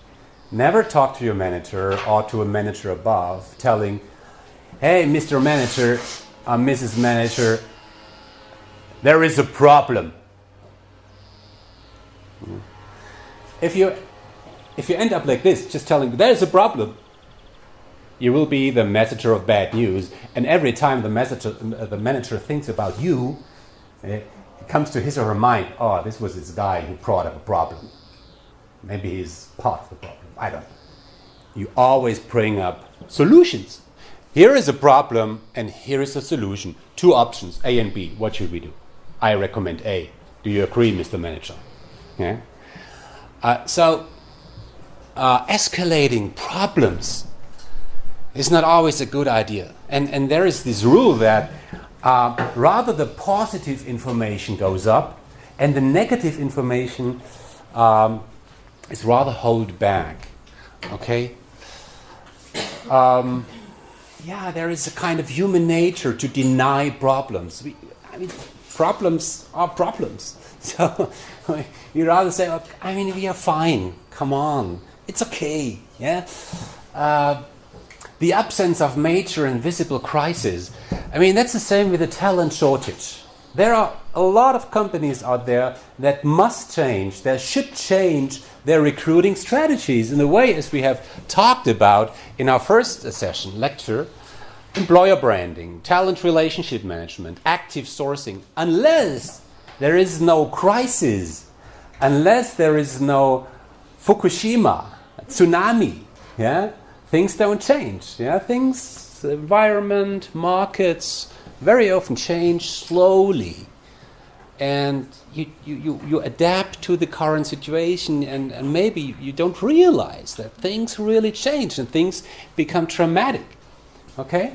S1: never talk to your manager or to a manager above telling, hey, Mr. Manager, Mrs. Manager, there is a problem. If you end up like this, just telling, there's a problem, you will be the messenger of bad news, and every time the manager thinks about you, it comes to his or her mind, oh, this was this guy who brought up a problem. Maybe he's part of the problem. I don't know. You always bring up solutions. Here is a problem, and here is a solution. Two options, A and B. What should we do? I recommend A. Do you agree, Mr. Manager? Yeah. Escalating problems is not always a good idea. And there is this rule that rather the positive information goes up and the negative information is rather held back. Okay? There is a kind of human nature to deny problems. Problems are problems. So you rather say, okay, we are fine. Come on. It's okay. Yeah? The absence of major and visible crises. That's the same with the talent shortage. There are a lot of companies out there that must change, that should change their recruiting strategies in the way as we have talked about in our first session, lecture, employer branding, talent relationship management, active sourcing, unless there is no crisis, unless there is no Fukushima, tsunami, yeah? Things don't change. Yeah, things, environment, markets, very often change slowly, and you adapt to the current situation, and maybe you don't realize that things really change and things become traumatic. Okay.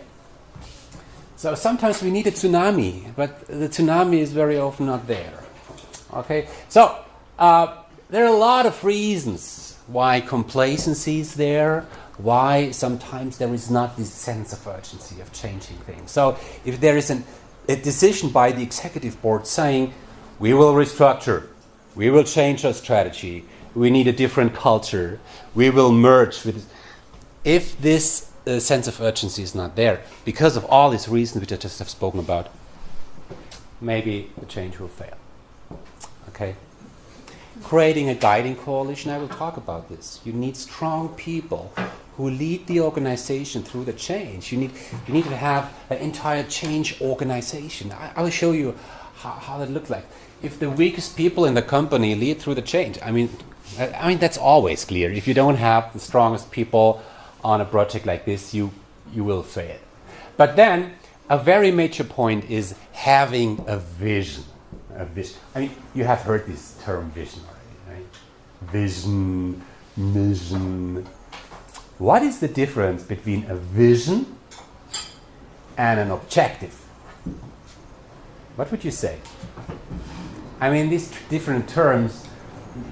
S1: So sometimes we need a tsunami, but the tsunami is very often not there. Okay. So there are a lot of reasons why complacency is there. Why sometimes there is not this sense of urgency of changing things. So if there is a decision by the executive board saying, we will restructure, we will change our strategy, we need a different culture, we will merge with... If this sense of urgency is not there, because of all these reasons which I just have spoken about, maybe the change will fail. Okay? Creating a guiding coalition, I will talk about this. You need strong people who lead the organization through the change. You need to have an entire change organization. I will show you how that looks like. If the weakest people in the company lead through the change, that's always clear. If you don't have the strongest people on a project like this, you will fail. But then a very major point is having a vision. A vision. I mean, you have heard this term vision already, right? Vision, mission. What is the difference between a vision and an objective? What would you say? I mean, these different terms,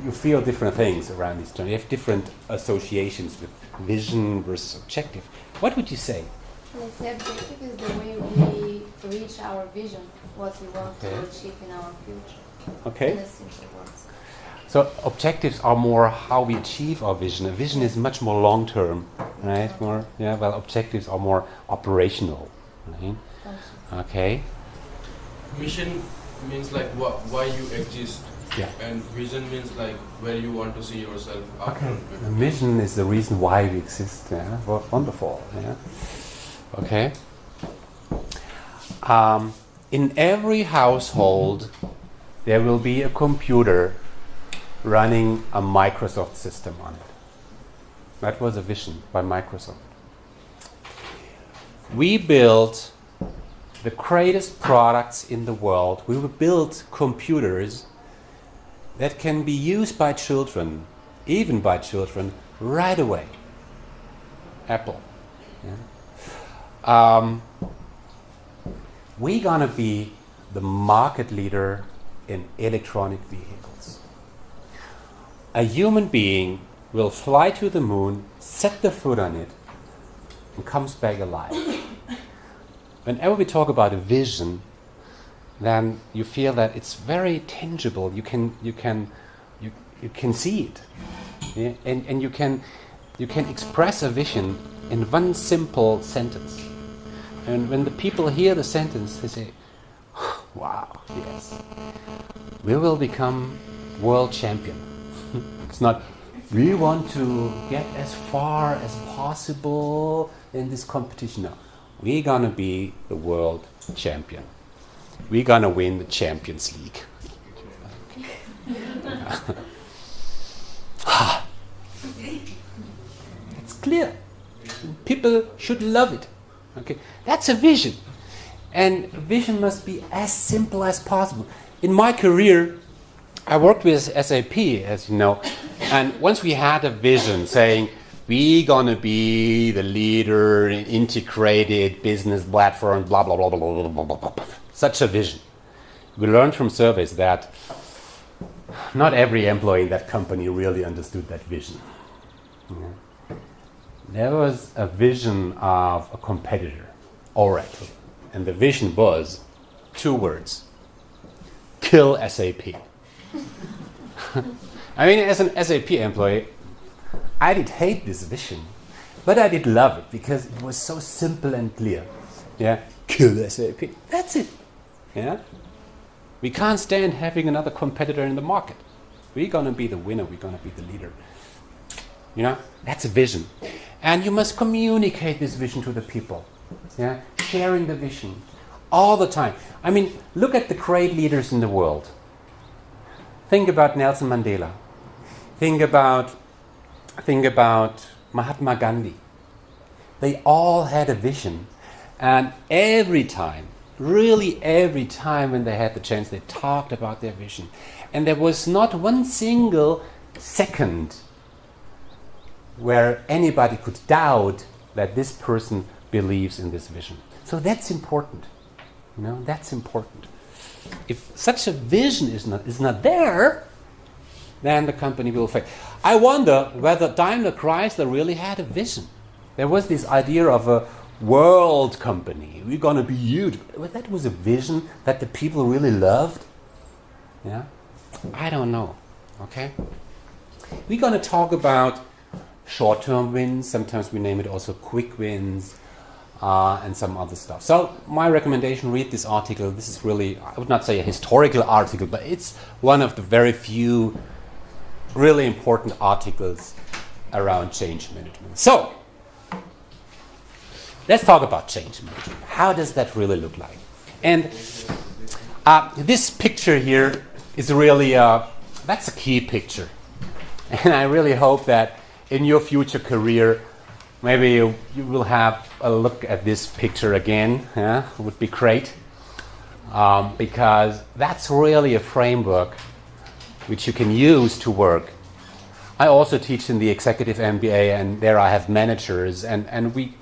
S1: you feel different things around these terms. You have different associations with vision versus objective. What would you say?
S2: Let's say objective is the way we reach our vision, what we want to achieve in our future.
S1: Okay.
S2: In a simple words.
S1: So objectives are more how we achieve our vision. A vision is much more long term, right? More, yeah. Well, objectives are more operational, right? Okay.
S3: Mission means like why you exist.
S1: Yeah.
S3: And vision means like where you want to see yourself after.
S1: Okay. The mission is the reason why we exist. Yeah. Well, wonderful. Yeah. Okay. In every household, there will be a computer running a Microsoft system on it. That was a vision by Microsoft. We built the greatest products in the world. We will build computers that can be used by children, even by children, right away. Apple. Yeah. We're gonna be the market leader in electronic vehicles. A human being will fly to the moon, set the foot on it, and comes back alive. Whenever we talk about a vision, then you feel that it's very tangible. You can see it, yeah? and you can express a vision in one simple sentence. And when the people hear the sentence, they say, "Wow, yes, we will become world champion." It's not, "We want to get as far as possible in this competition." No, we're gonna be the world champion. We're gonna win the Champions League. It's clear. People should love it. Okay, that's a vision, and vision must be as simple as possible. In my career, I worked with SAP, as you know, and once we had a vision saying we're gonna be the leader in integrated business platform, blah blah blah blah blah blah blah blah. Such a vision. We learned from surveys that not every employee in that company really understood that vision. Yeah. There was a vision of a competitor, Oracle, and the vision was 2 words: kill SAP. I mean, as an SAP employee, I did hate this vision, but I did love it because it was so simple and clear. Yeah, kill SAP. That's it. Yeah, we can't stand having another competitor in the market. We're gonna be the winner. We're gonna be the leader. You know, that's a vision. And you must communicate this vision to the people. Yeah? Sharing the vision all the time. I mean, look at the great leaders in the world. Think about Nelson Mandela. Think about Mahatma Gandhi. They all had a vision. And every time, really every time when they had the chance, they talked about their vision. And there was not one single second where anybody could doubt that this person believes in this vision. So that's important. You know, that's important. If such a vision is not there, then the company will fail. I wonder whether Daimler Chrysler really had a vision. There was this idea of a world company. We're going to be huge. But that was a vision that the people really loved. Yeah, I don't know. Okay, we're going to talk about short-term wins. Sometimes we name it also quick wins, and some other stuff. So my recommendation: read this article. This is really, I would not say a historical article, but it's one of the very few really important articles around change management. So let's talk about change management. How does that really look like? And this picture here is really, that's a key picture. And I really hope that in your future career, maybe you will have a look at this picture again. Yeah, it would be great. Because that's really a framework which you can use to work. I also teach in the executive MBA, and there I have managers, and we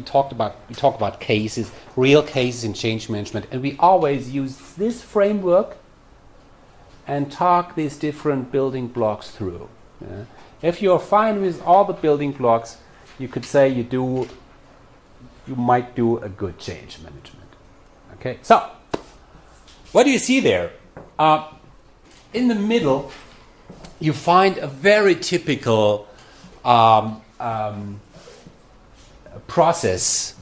S1: talk about cases, real cases in change management, and we always use this framework and talk these different building blocks through. Yeah. If you're fine with all the building blocks, you could say you might do a good change management. Okay, so what do you see there? In the middle, you find a very typical process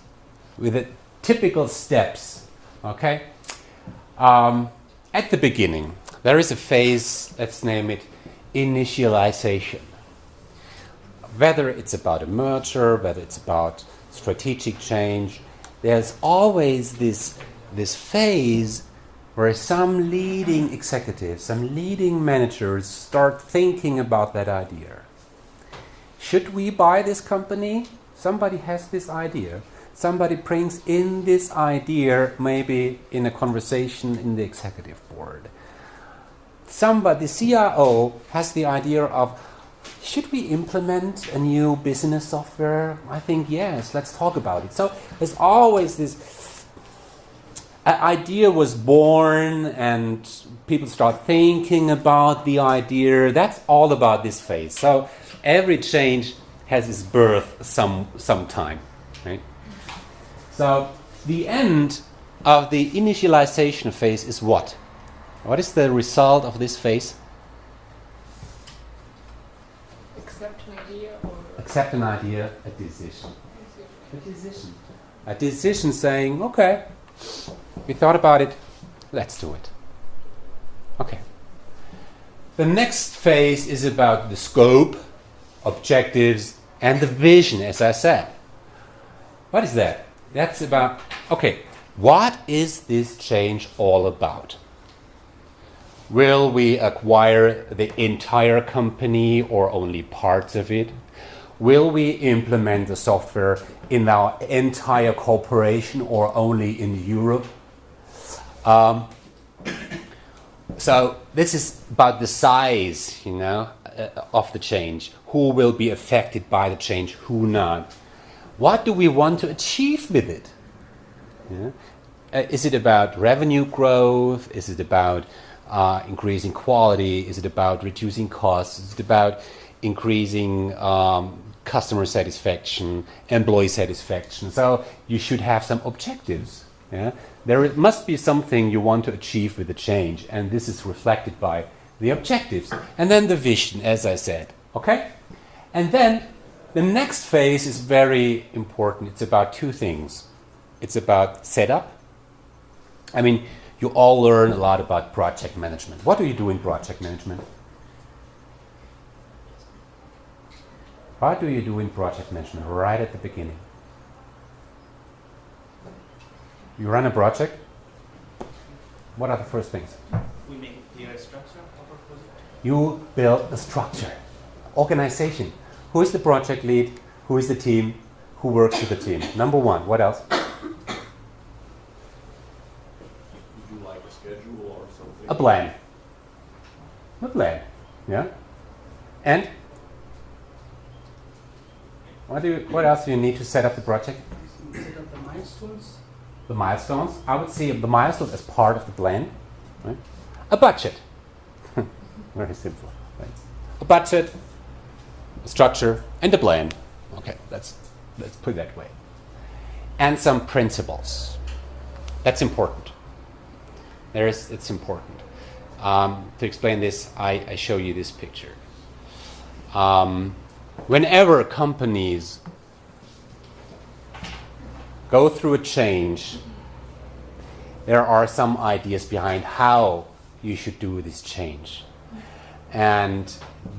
S1: with the typical steps. Okay. At the beginning, there is a phase. Let's name it initialization. Whether it's about a merger, whether it's about strategic change, there's always this phase where some leading executives, some leading managers start thinking about that idea. Should we buy this company? Somebody has this idea. Somebody brings in this idea, maybe in a conversation in the executive board. The CIO has the idea of, should we implement a new business software? I think yes, let's talk about it. So there's always this idea was born and people start thinking about the idea. That's all about this phase. So every change has its birth some time, right? So the end of the initialization phase is what? What is the result of this phase?
S5: Accept an idea or
S1: Accept an idea, a decision. A decision. A decision saying, okay, we thought about it, let's do it. Okay. The next phase is about the scope, objectives, and the vision, as I said. What is that? That's about, okay, what is this change all about? Will we acquire the entire company or only parts of it? Will we implement the software in our entire corporation or only in Europe? So this is about the size, of the change. Who will be affected by the change, who not? What do we want to achieve with it? Is it about revenue growth? Is it about increasing quality? Is it about reducing costs? Is it about increasing customer satisfaction, employee satisfaction? So you should have some objectives. Yeah? There must be something you want to achieve with the change, and this is reflected by the objectives. And then the vision, as I said. Okay? And then the next phase is very important. It's about two things. It's about setup. I mean, you all learn a lot about project management. What do you do in project management? What do you do in project management right at the beginning? You run a project. What are the first things?
S6: We make a clear structure of our project.
S1: You build a structure, organization. Who is the project lead? Who is the team? Who works with the team? Number one. What else?
S4: Would you like a schedule or something?
S1: A plan. A plan. Yeah. And what else do you need to set up the project?
S6: Set up the milestones.
S1: The milestones. I would see the milestones as part of the plan. Right? A budget. Very simple. Right? A budget, a structure, and a plan. Okay, let's put it that way. And some principles. That's important. It's important. To explain this, I show you this picture. Whenever companies go through a change, there are some ideas behind how you should do this change. And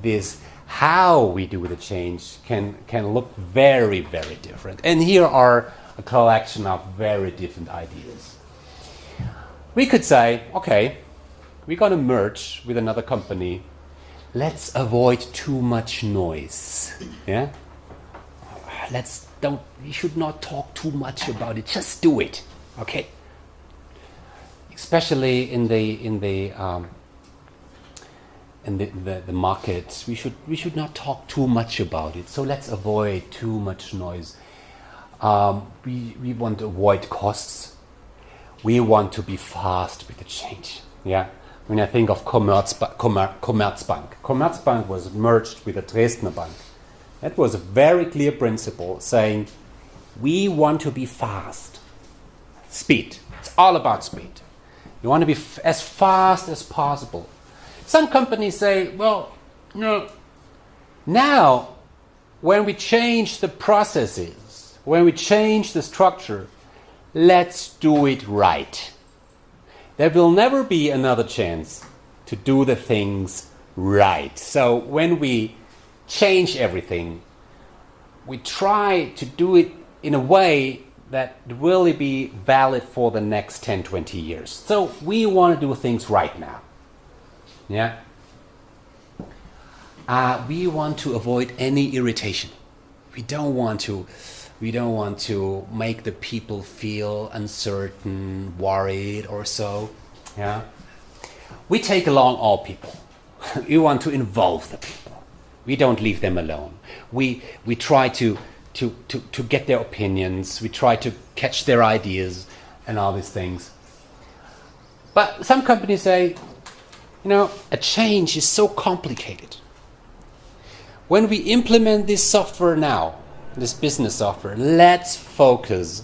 S1: this how we do the change can look very, very different. And here are a collection of very different ideas. We could say, okay, we're going to merge with another company. Let's avoid too much noise. Yeah? we should not talk too much about it. Just do it, okay? Especially in the markets, we should not talk too much about it. So let's avoid too much noise. We want to avoid costs. We want to be fast with the change. Yeah. When I think of Commerzbank, Commerzbank was merged with the Dresdner Bank. That was a very clear principle saying, we want to be fast. Speed. It's all about speed. You want to be as fast as possible. Some companies say, well, no. Now, when we change the processes, when we change the structure, let's do it right. There will never be another chance to do the things right. So when we change everything, we try to do it in a way that will be valid for the next 10, 20 years. So we want to do things right now. Yeah. We want to avoid any irritation. We don't want to make the people feel uncertain, worried, or so. Yeah. We take along all people. We want to involve the people. We don't leave them alone. We try to get their opinions. We try to catch their ideas and all these things. But some companies say, a change is so complicated. When we implement this software now, this business software, let's focus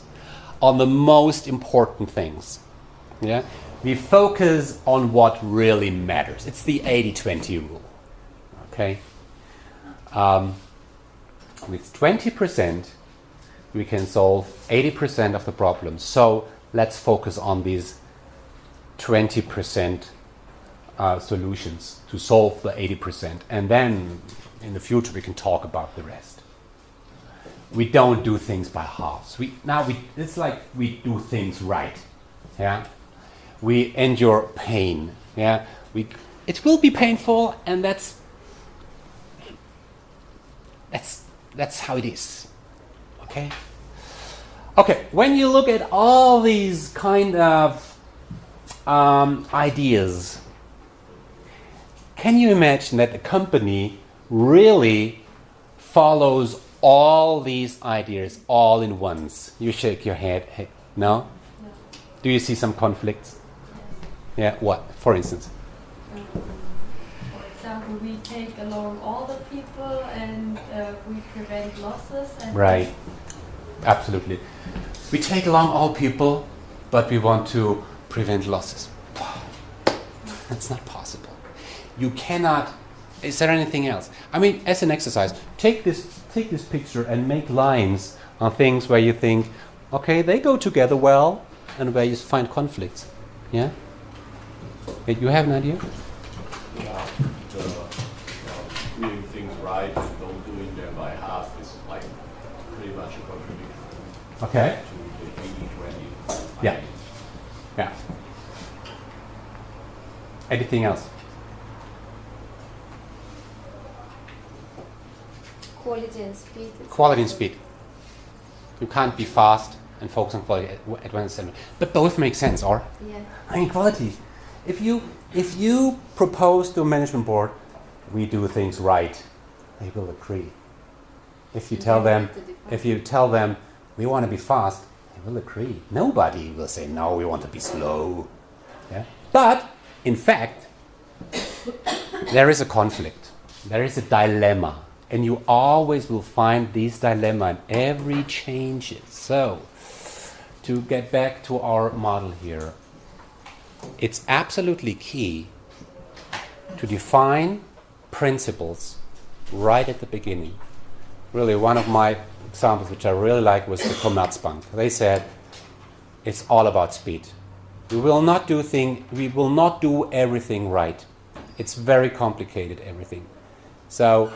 S1: on the most important things. Yeah? We focus on what really matters. It's the 80-20 rule. Okay? With 20%, we can solve 80% of the problems. So let's focus on these 20% solutions to solve the 80%. And then in the future, we can talk about the rest. We don't do things by halves. It's like we do things right. Yeah, we endure pain. Yeah, it will be painful, and that's how it is. Okay. Okay. When you look at all these kind of ideas, can you imagine that a company really follows all these ideas all in once? You shake your head. Hey, no?
S2: No.
S1: Do you see some conflicts?
S2: Yes.
S1: Yeah, what? For instance?
S2: For example, we take along all the people and we prevent losses. And
S1: Right. Absolutely. We take along all people, but we want to prevent losses. That's not possible. You cannot. Is there anything else? I mean, as an exercise, take this picture and make lines on things where you think, okay, they go together well, and where you find conflicts. Yeah? You have an idea?
S4: Yeah, doing things right and don't doing them by half is like pretty much a contradiction
S1: Okay.
S4: to the 80-20.
S1: Yeah. Yeah. Anything else?
S2: quality and speed.
S1: Quality and speed. You can't be fast and focus on quality at one time. But both make sense, or?
S2: Yeah.
S1: I mean, quality. If you propose to a management board, we do things right, they will agree. If you tell them we want to be fast, they will agree. Nobody will say no, we want to be slow. Yeah. But in fact, there is a conflict. There is a dilemma. And you always will find this dilemma in every changes. So, to get back to our model here, it's absolutely key to define principles right at the beginning. Really, one of my examples which I really like was the Commerzbank. They said, it's all about speed. We will not do everything right. It's very complicated, everything. So,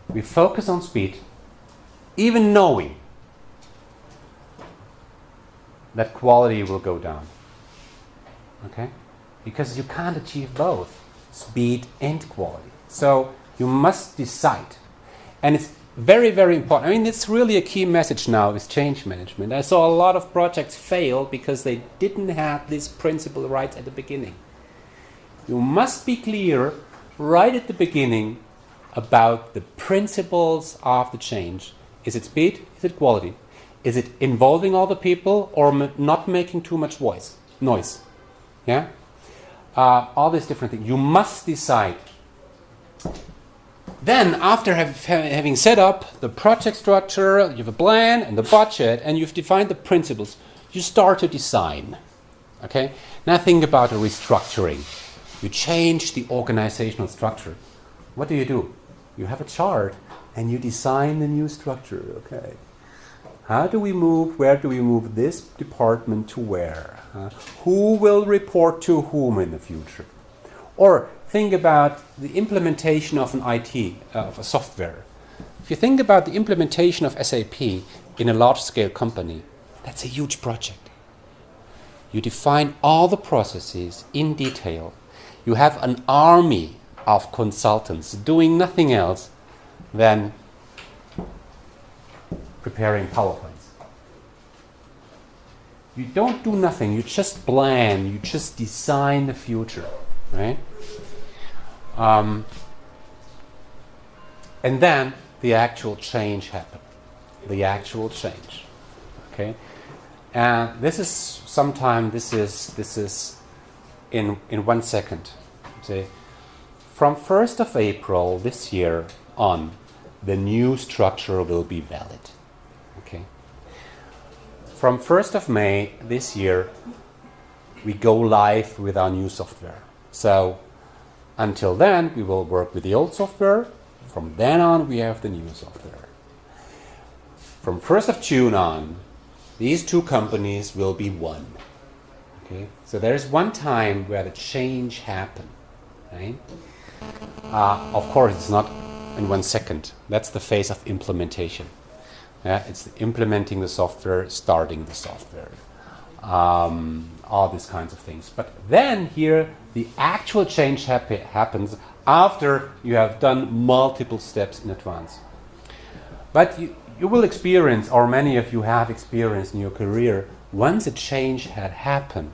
S1: we focus on speed, even knowing that quality will go down. Okay? Because you can't achieve both speed and quality. So you must decide. And it's very, very important. I mean, it's really a key message now with change management. I saw a lot of projects fail because they didn't have this principle right at the beginning. You must be clear right at the beginning about the principles of the change. Is it speed? Is it quality? Is it involving all the people or not making too much noise? Yeah? All these different things. You must decide. Then, after having set up the project structure, you have a plan and the budget, and you've defined the principles, you start to design. Okay? Now think about a restructuring. You change the organizational structure. What do? You have a chart and you design the new structure. Okay. How do we move? Where do we move this department to where? Who will report to whom in the future? Or think about the implementation of an IT, of a software. If you think about the implementation of SAP in a large-scale company, that's a huge project. You define all the processes in detail. You have an army of consultants doing nothing else than preparing PowerPoints. You don't do nothing, you just plan, you just design the future, right? And then the actual change happens. The actual change, okay? And this is in 1 second. Say, from 1st of April this year on, the new structure will be valid. Okay. From 1st of May this year, we go live with our new software. So until then, we will work with the old software. From then on, we have the new software. From 1st of June on, these two companies will be one. Okay. So there is one time where the change happens. Right? Of course, it's not in 1 second. That's the phase of implementation. Yeah, it's implementing the software, starting the software, all these kinds of things. But then here, the actual change happens after you have done multiple steps in advance. But you will experience, or many of you have experienced in your career, once a change had happened,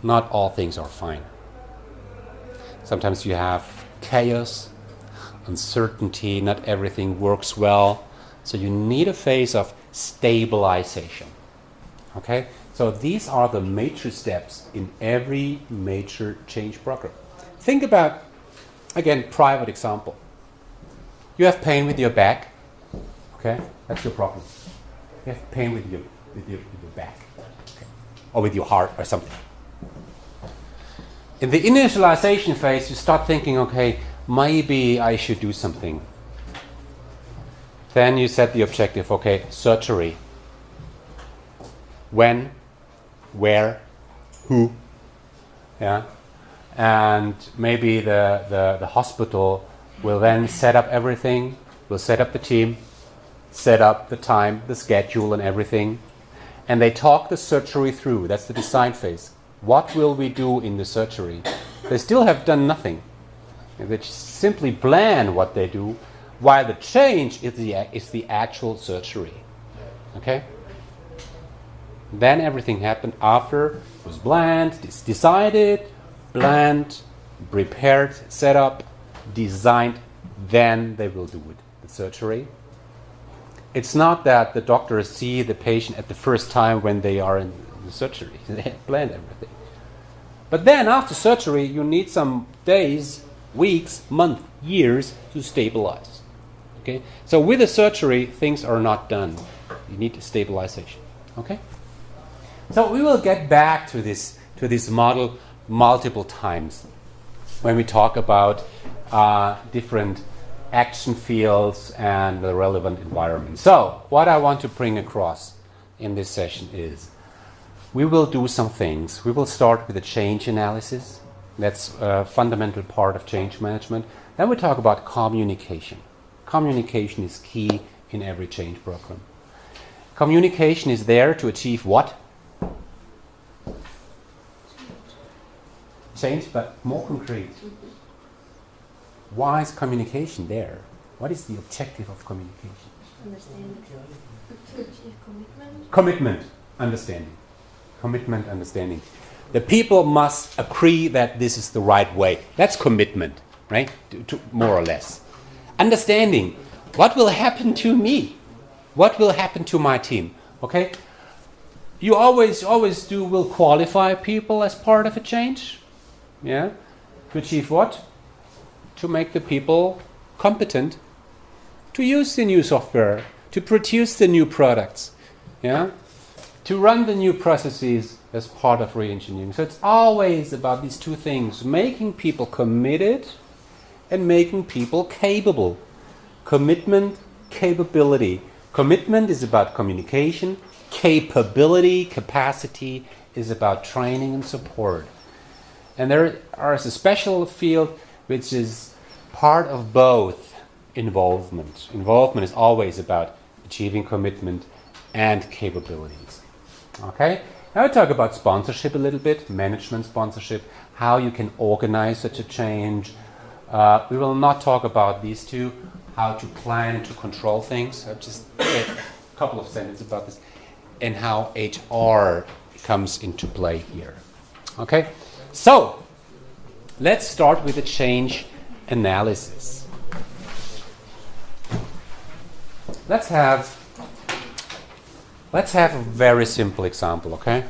S1: not all things are fine. Sometimes you have chaos, uncertainty, not everything works well. So you need a phase of stabilization. Okay? So these are the major steps in every major change program. Think about, again, private example. You have pain with your back. Okay? That's your problem. You have pain with your back. Okay? Or with your heart or something. In the initialization phase, you start thinking, okay, maybe I should do something. Then you set the objective, okay, surgery. When, where, who, yeah, and maybe the hospital will then set up everything, will set up the team, set up the time, the schedule and everything, and they talk the surgery through. That's the design phase. What will we do in the surgery? They still have done nothing. They simply plan what they do, while the change is the actual surgery. Okay? Then everything happened after it was planned, decided, planned, prepared, set up, designed, then they will do it, the surgery. It's not that the doctors see the patient at the first time when they are in the surgery. They have planned everything. But then after surgery, you need some days, weeks, months, years to stabilize. Okay? So with the surgery, things are not done. You need stabilization. Okay? So we will get back to this model multiple times when we talk about different action fields and the relevant environment. So what I want to bring across in this session is we will do some things. We will start with a change analysis. That's a fundamental part of change management. Then we talk about communication. Communication is key in every change program. Communication is there to achieve what? Change, but more concrete. Why is communication there? What is the objective of communication?
S2: Understanding. To achieve commitment.
S1: Commitment, understanding. Commitment, understanding. The people must agree that this is the right way. That's commitment, right? To more or less. Understanding. What will happen to me? What will happen to my team? Okay? You always will qualify people as part of a change. Yeah? To achieve what? To make the people competent to use the new software, to produce the new products. Yeah? To run the new processes as part of re-engineering. So it's always about these two things, making people committed and making people capable. Commitment, capability. Commitment is about communication. Capability, capacity is about training and support. And there is a special field which is part of both involvement. Involvement is always about achieving commitment and capabilities. Okay? Now we talk about sponsorship a little bit, management sponsorship, how you can organize such a change. We will not talk about these two, how to plan and to control things. I'll just say a couple of sentences about this, and how HR comes into play here. Okay? So, let's start with the change analysis. Let's have a very simple example, okay?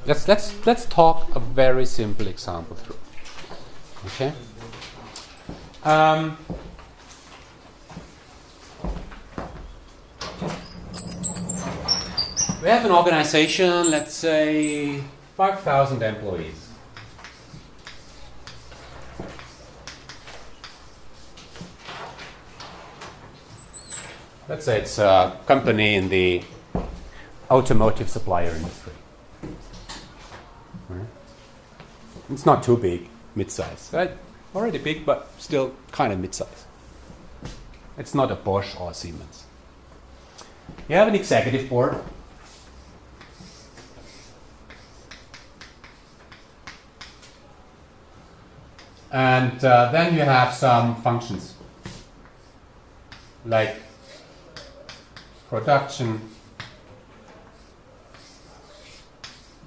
S1: Let's talk a very simple example through. Okay? We have an organization, let's say 5,000 employees. Let's say it's a company in the automotive supplier industry. Right? It's not too big, mid-size. Right? Already big, but still kind of mid-size. It's not a Bosch or a Siemens. You have an executive board. And then you have some functions like production,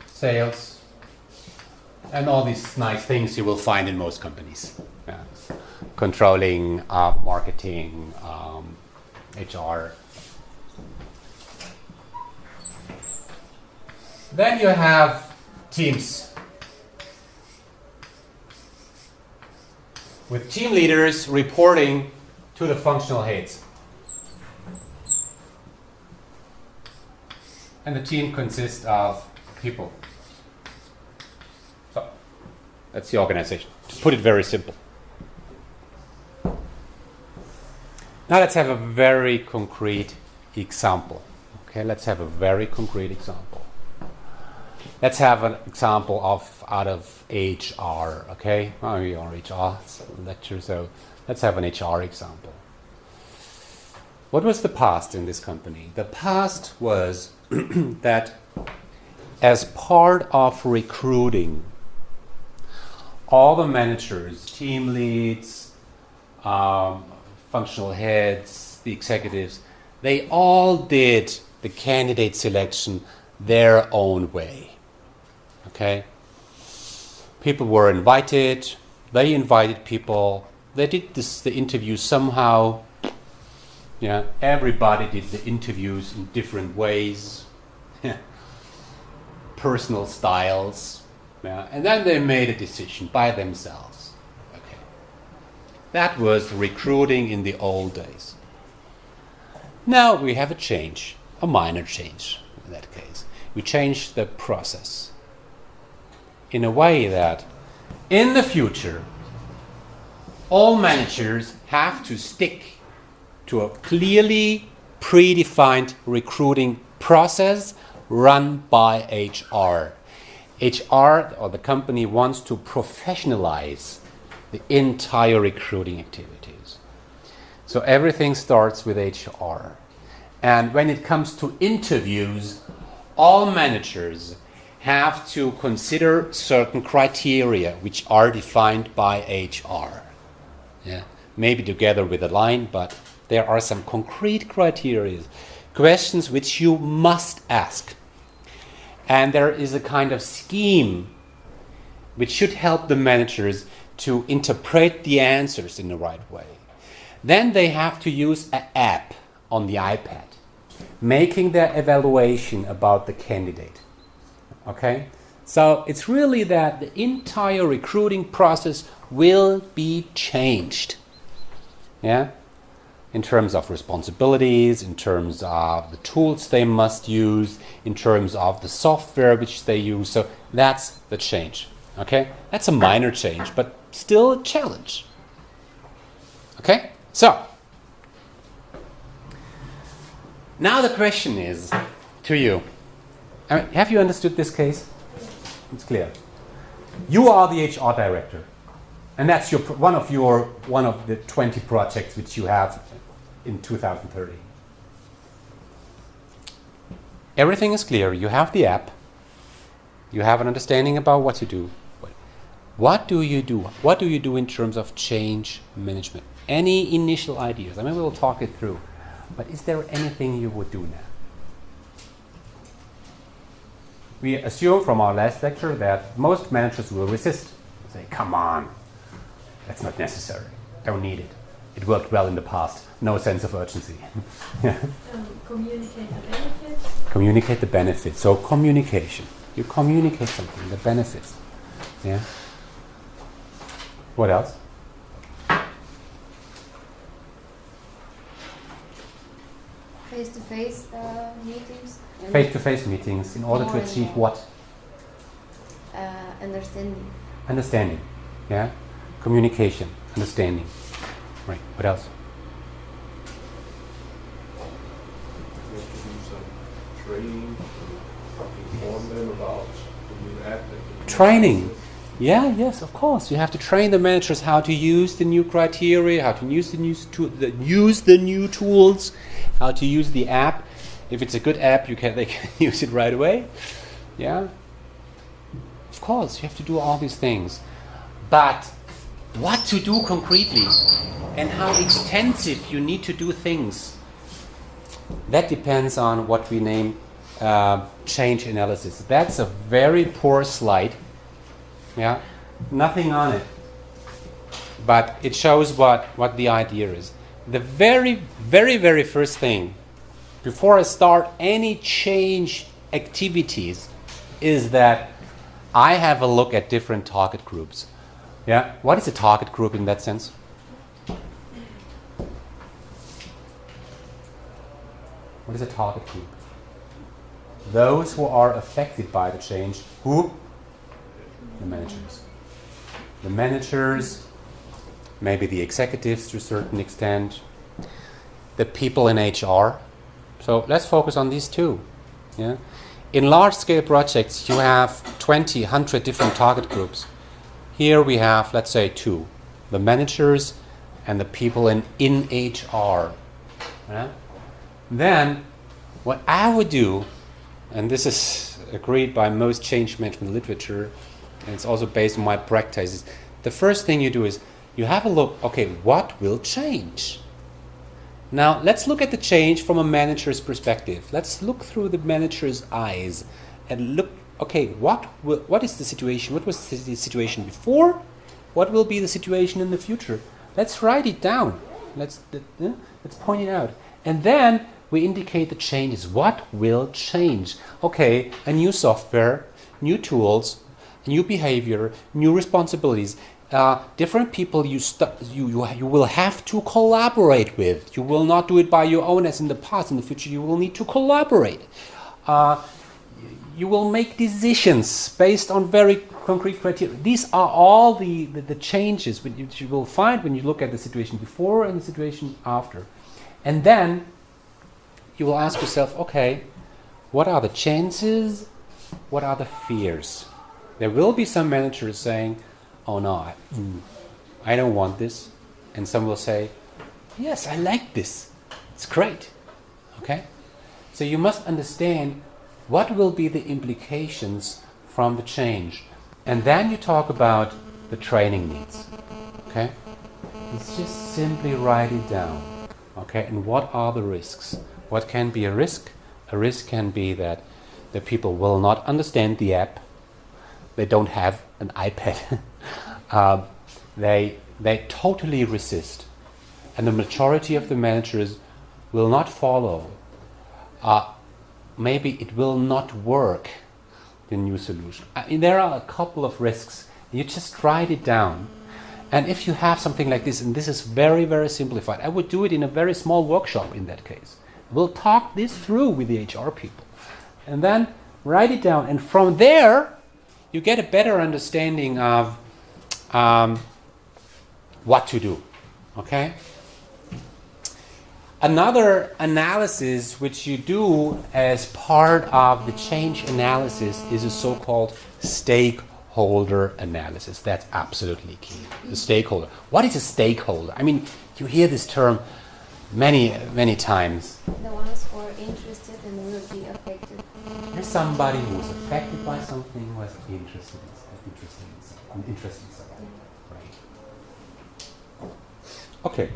S1: sales, and all these nice things you will find in most companies. Yeah. Controlling, marketing, HR. Then you have teams with team leaders reporting to the functional heads. And the team consists of people. So, that's the organization. To put it very simple. Now let's have a very concrete example. Okay, let's have a very concrete example. Let's have an example out of HR, okay? Oh, we are HR lecture, so let's have an HR example. What was the past in this company? The past was that as part of recruiting, all the managers, team leads, functional heads, the executives, they all did the candidate selection their own way. Okay? People were invited, they invited people, they did the interview somehow. Yeah, everybody did the interviews in different ways, personal styles, yeah, and then they made a decision by themselves. Okay, that was recruiting in the old days. Now we have a change, a minor change in that case. We changed the process in a way that in the future all managers have to stick to a clearly predefined recruiting process run by HR. HR, or the company, wants to professionalize the entire recruiting activities. So everything starts with HR. And when it comes to interviews, all managers have to consider certain criteria which are defined by HR. Yeah. maybe together with a line, but there are some concrete criteria, questions which you must ask. And there is a kind of scheme which should help the managers to interpret the answers in the right way. Then they have to use an app on the iPad, making their evaluation about the candidate. Okay? So it's really that the entire recruiting process will be changed. Yeah? In terms of responsibilities, in terms of the tools they must use, in terms of the software which they use. So that's the change. Okay? That's a minor change, but still a challenge. Okay? So, now the question is to you. Have you understood this case? It's clear. You are the HR director, and that's one of the 20 projects which you have in 2030. Everything is clear. You have the app. You have an understanding about what to do. What do you do? What do you do in terms of change management? Any initial ideas? I mean, we'll talk it through. But is there anything you would do now? We assume from our last lecture that most managers will resist. Say, come on, that's not necessary. Don't need it. It worked well in the past. No sense of urgency.
S2: Communicate the benefits.
S1: Communicate the benefits. So communication. You communicate something, the benefits. Yeah. What else?
S7: Face-to-face meetings. and,
S1: Face-to-face meetings in order to
S7: More and
S1: achieve
S7: more.
S1: what?
S7: Understanding.
S1: Understanding. Yeah. Communication. Understanding. Right. What else?
S4: We have to do some training, inform them about the new app.
S1: Training. Yeah, yes, of course. You have to train the managers how to use the new criteria, how to use use the new tools, how to use the app. If it's a good app, they can use it right away. Yeah. Of course, you have to do all these things. But what to do concretely and how extensive you need to do things, that depends on what we name change analysis. That's a very poor slide. Yeah, nothing on it. But it shows what the idea is. The very, very, very first thing, before I start any change activities, is that I have a look at different target groups. Yeah, what is a target group in that sense? What is a target group? Those who are affected by the change. Who? The managers. The managers, maybe the executives to a certain extent, the people in HR. So let's focus on these two. Yeah? In large-scale projects, you have 20, 100 different target groups. Here we have, let's say, 2. The managers and the people in HR. Yeah? Then, what I would do, and this is agreed by most change management literature, and it's also based on my practices, the first thing you do is you have a look, okay, what will change? Now, let's look at the change from a manager's perspective. Let's look through the manager's eyes and look, okay, what is the situation? What was the situation before? What will be the situation in the future? Let's write it down. Let's point it out. And then we indicate the changes. What will change? Okay, a new software, new tools, new behavior, new responsibilities. Different people you will have to collaborate with. You will not do it by your own as in the past. In the future, you will need to collaborate. You will make decisions based on very concrete criteria. These are all the changes which you will find when you look at the situation before and the situation after. And then you will ask yourself, okay, what are the chances? What are the fears? There will be some managers saying, oh no, I don't want this. And some will say, yes, I like this. It's great. Okay? So you must understand what will be the implications from the change. And then you talk about the training needs. Okay? is just simply write it down. Okay, and what are the risks? What can be a risk? A risk can be that the people will not understand the app. They don't have an iPad. They totally resist. And the majority of the managers will not follow. Maybe it will not work, the new solution. I mean, there are a couple of risks. You just write it down. And if you have something like this, and this is very, very simplified, I would do it in a very small workshop in that case. We'll talk this through with the HR people. And then write it down. And from there, you get a better understanding of what to do. Okay? Another analysis which you do as part of the change analysis is a so-called stakeholder analysis. That's absolutely key. The stakeholder. What is a stakeholder? I mean, you hear this term many, many times.
S7: The ones who are interested and will be affected.
S1: There's somebody who's affected by something, who is interested in something. Right. Okay.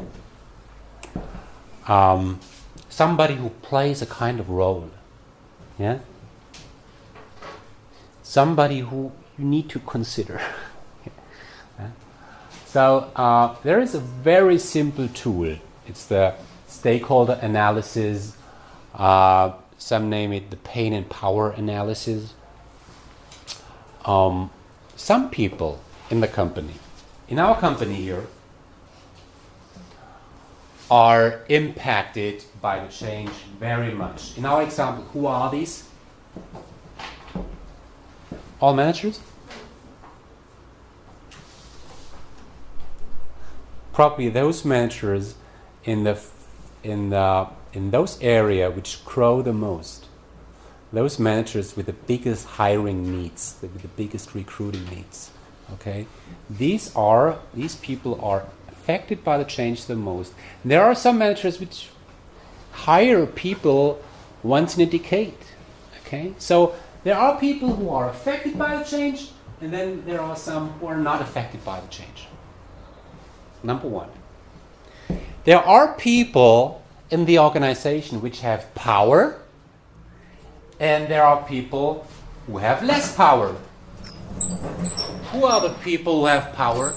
S1: Somebody who plays a kind of role. Yeah? Somebody who you need to consider. Yeah? So there is a very simple tool. It's the stakeholder analysis. Some name it the pain and power analysis. Some people in the company, in our company here, are impacted by the change very much. In our example, who are these? All managers? Probably those managers in those areas which grow the most. Those managers with the biggest hiring needs, with the biggest recruiting needs. Okay, these people are affected by the change the most. And there are some managers which hire people once in a decade. Okay, so there are people who are affected by the change, and then there are some who are not affected by the change. Number one, there are people in the organization which have power, and there are people who have less power. Who are the people who have power?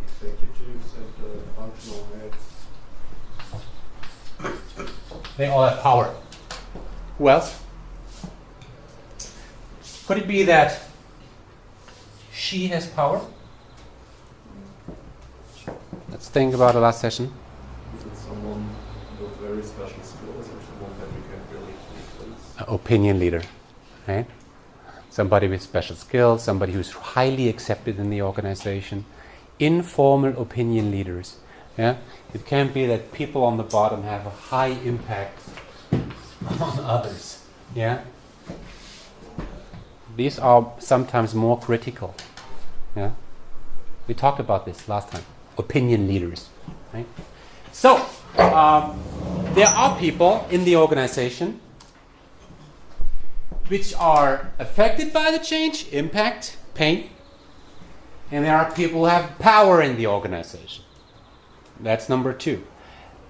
S4: Executives and functional heads.
S1: They all have power. Who else? Could it be that she has power? Let's think about the last session.
S4: Is it someone with very special skills or someone that we can really replace?
S1: Opinion leader, right? Somebody with special skills, somebody who's highly accepted in the organization. Informal opinion leaders. Yeah, it can be that people on the bottom have a high impact on others. Yeah, these are sometimes more critical. Yeah, we talked about this last time. Opinion leaders, right? So there are people in the organization which are affected by the change, impact, pain, and there are people who have power in the organization. That's number two.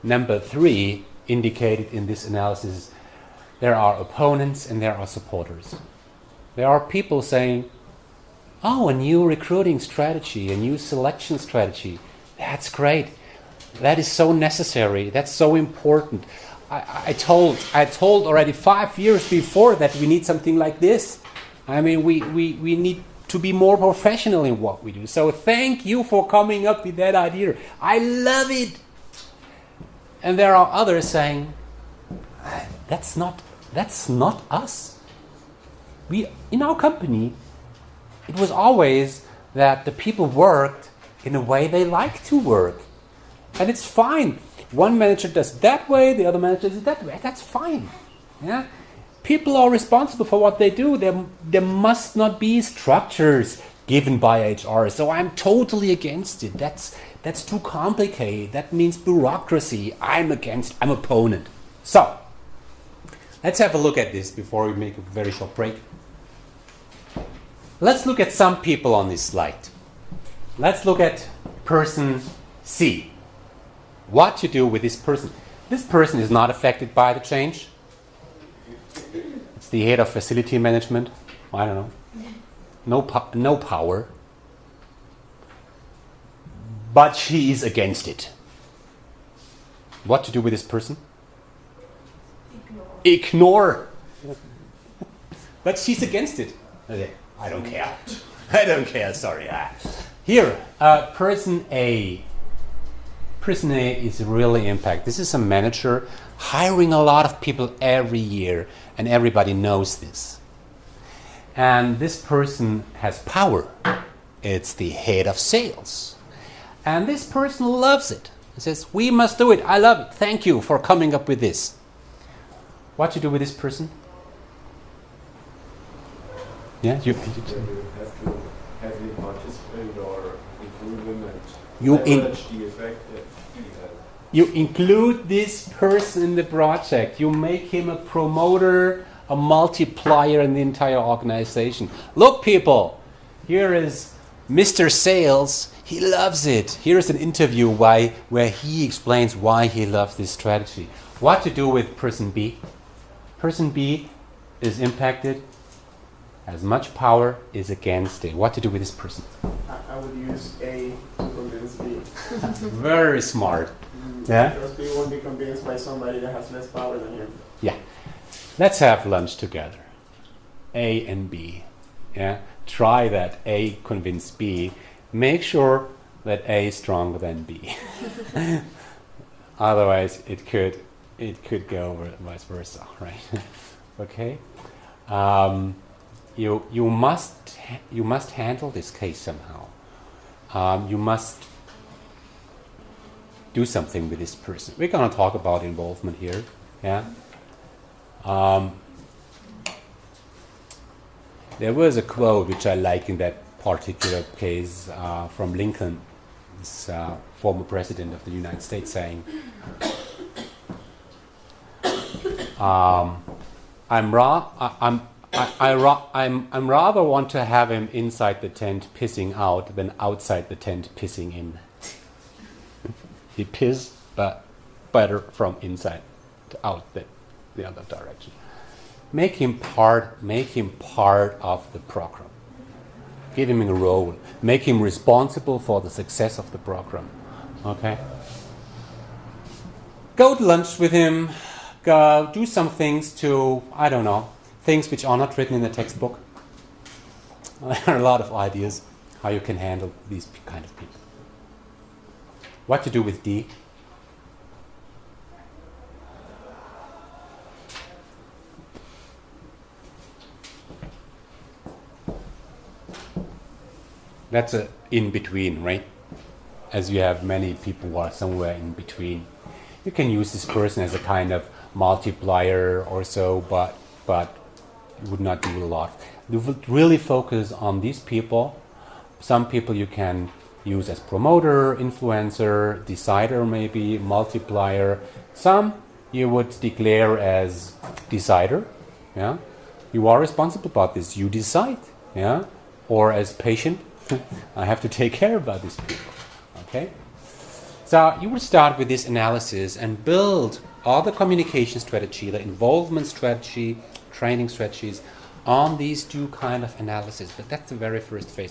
S1: Number three, indicated in this analysis, there are opponents and there are supporters. There are people saying, oh, a new recruiting strategy, a new selection strategy, that's great. That is so necessary. That's so important. I told already 5 years before that we need something like this. I mean, we need to be more professional in what we do. So thank you for coming up with that idea. I love it. And there are others saying, that's not us. We in our company, it was always that the people worked in a way they like to work. And it's fine. One manager does it that way, the other manager does it that way. That's fine. Yeah? People are responsible for what they do. There must not be structures given by HR. So I'm totally against it. That's too complicated. That means bureaucracy. I'm opponent. So, let's have a look at this before we make a very short break. Let's look at some people on this slide. Let's look at person C. What to do with this person? This person is not affected by the change. It's the head of facility management. I don't know. No power. But she is against it. What to do with this person? Ignore. But she's against it. Okay, I don't care. I don't care, sorry. Here, person A. Person A is really impact. This is a manager hiring a lot of people every year, and everybody knows this. And this person has power. It's the head of sales. And this person loves it. He says, we must do it. I love it. Thank you for coming up with this. What to do with this person? Yeah, you
S4: have to heavily participate or include them and
S1: You
S4: leverage the effect that he has.
S1: You include this person in the project. You make him a promoter, a multiplier in the entire organization. Look, people, here is Mr. Sales. He loves it. Here's an interview where he explains why he loves this strategy. What to do with person B? Person B is impacted, has much power, is against it. What to do with this person?
S8: I would use A to convince B.
S1: Very smart. Yeah?
S8: Because B won't be convinced by somebody that has less power than him.
S1: Yeah. Let's have lunch together. A and B. Yeah. Try that. A convince B. Make sure that A is stronger than B. Otherwise, it could go vice versa, right? Okay. You must handle this case somehow. You must do something with this person. We're going to talk about involvement here. Yeah. There was a quote which I like in that particular case from Lincoln, this former president of the United States, saying, "I'm rather want to have him inside the tent pissing out than outside the tent pissing in." He piss, but better from inside to out the other direction. Make him part of the program. Give him a role. Make him responsible for the success of the program. Okay? Go to lunch with him. Go do some things to, I don't know, things which are not written in the textbook. There are a lot of ideas how you can handle these kind of people. What to do with D? That's a in between, right? As you have many people who are somewhere in between. You can use this person as a kind of multiplier or so, but you would not do a lot. You would really focus on these people. Some people you can use as promoter, influencer, decider maybe, multiplier. Some you would declare as decider. Yeah, you are responsible about this. You decide. Yeah, or as patient. I have to take care about these people. Okay? So you will start with this analysis and build all the communication strategy, the involvement strategy, training strategies on these two kind of analysis. But that's the very first phase.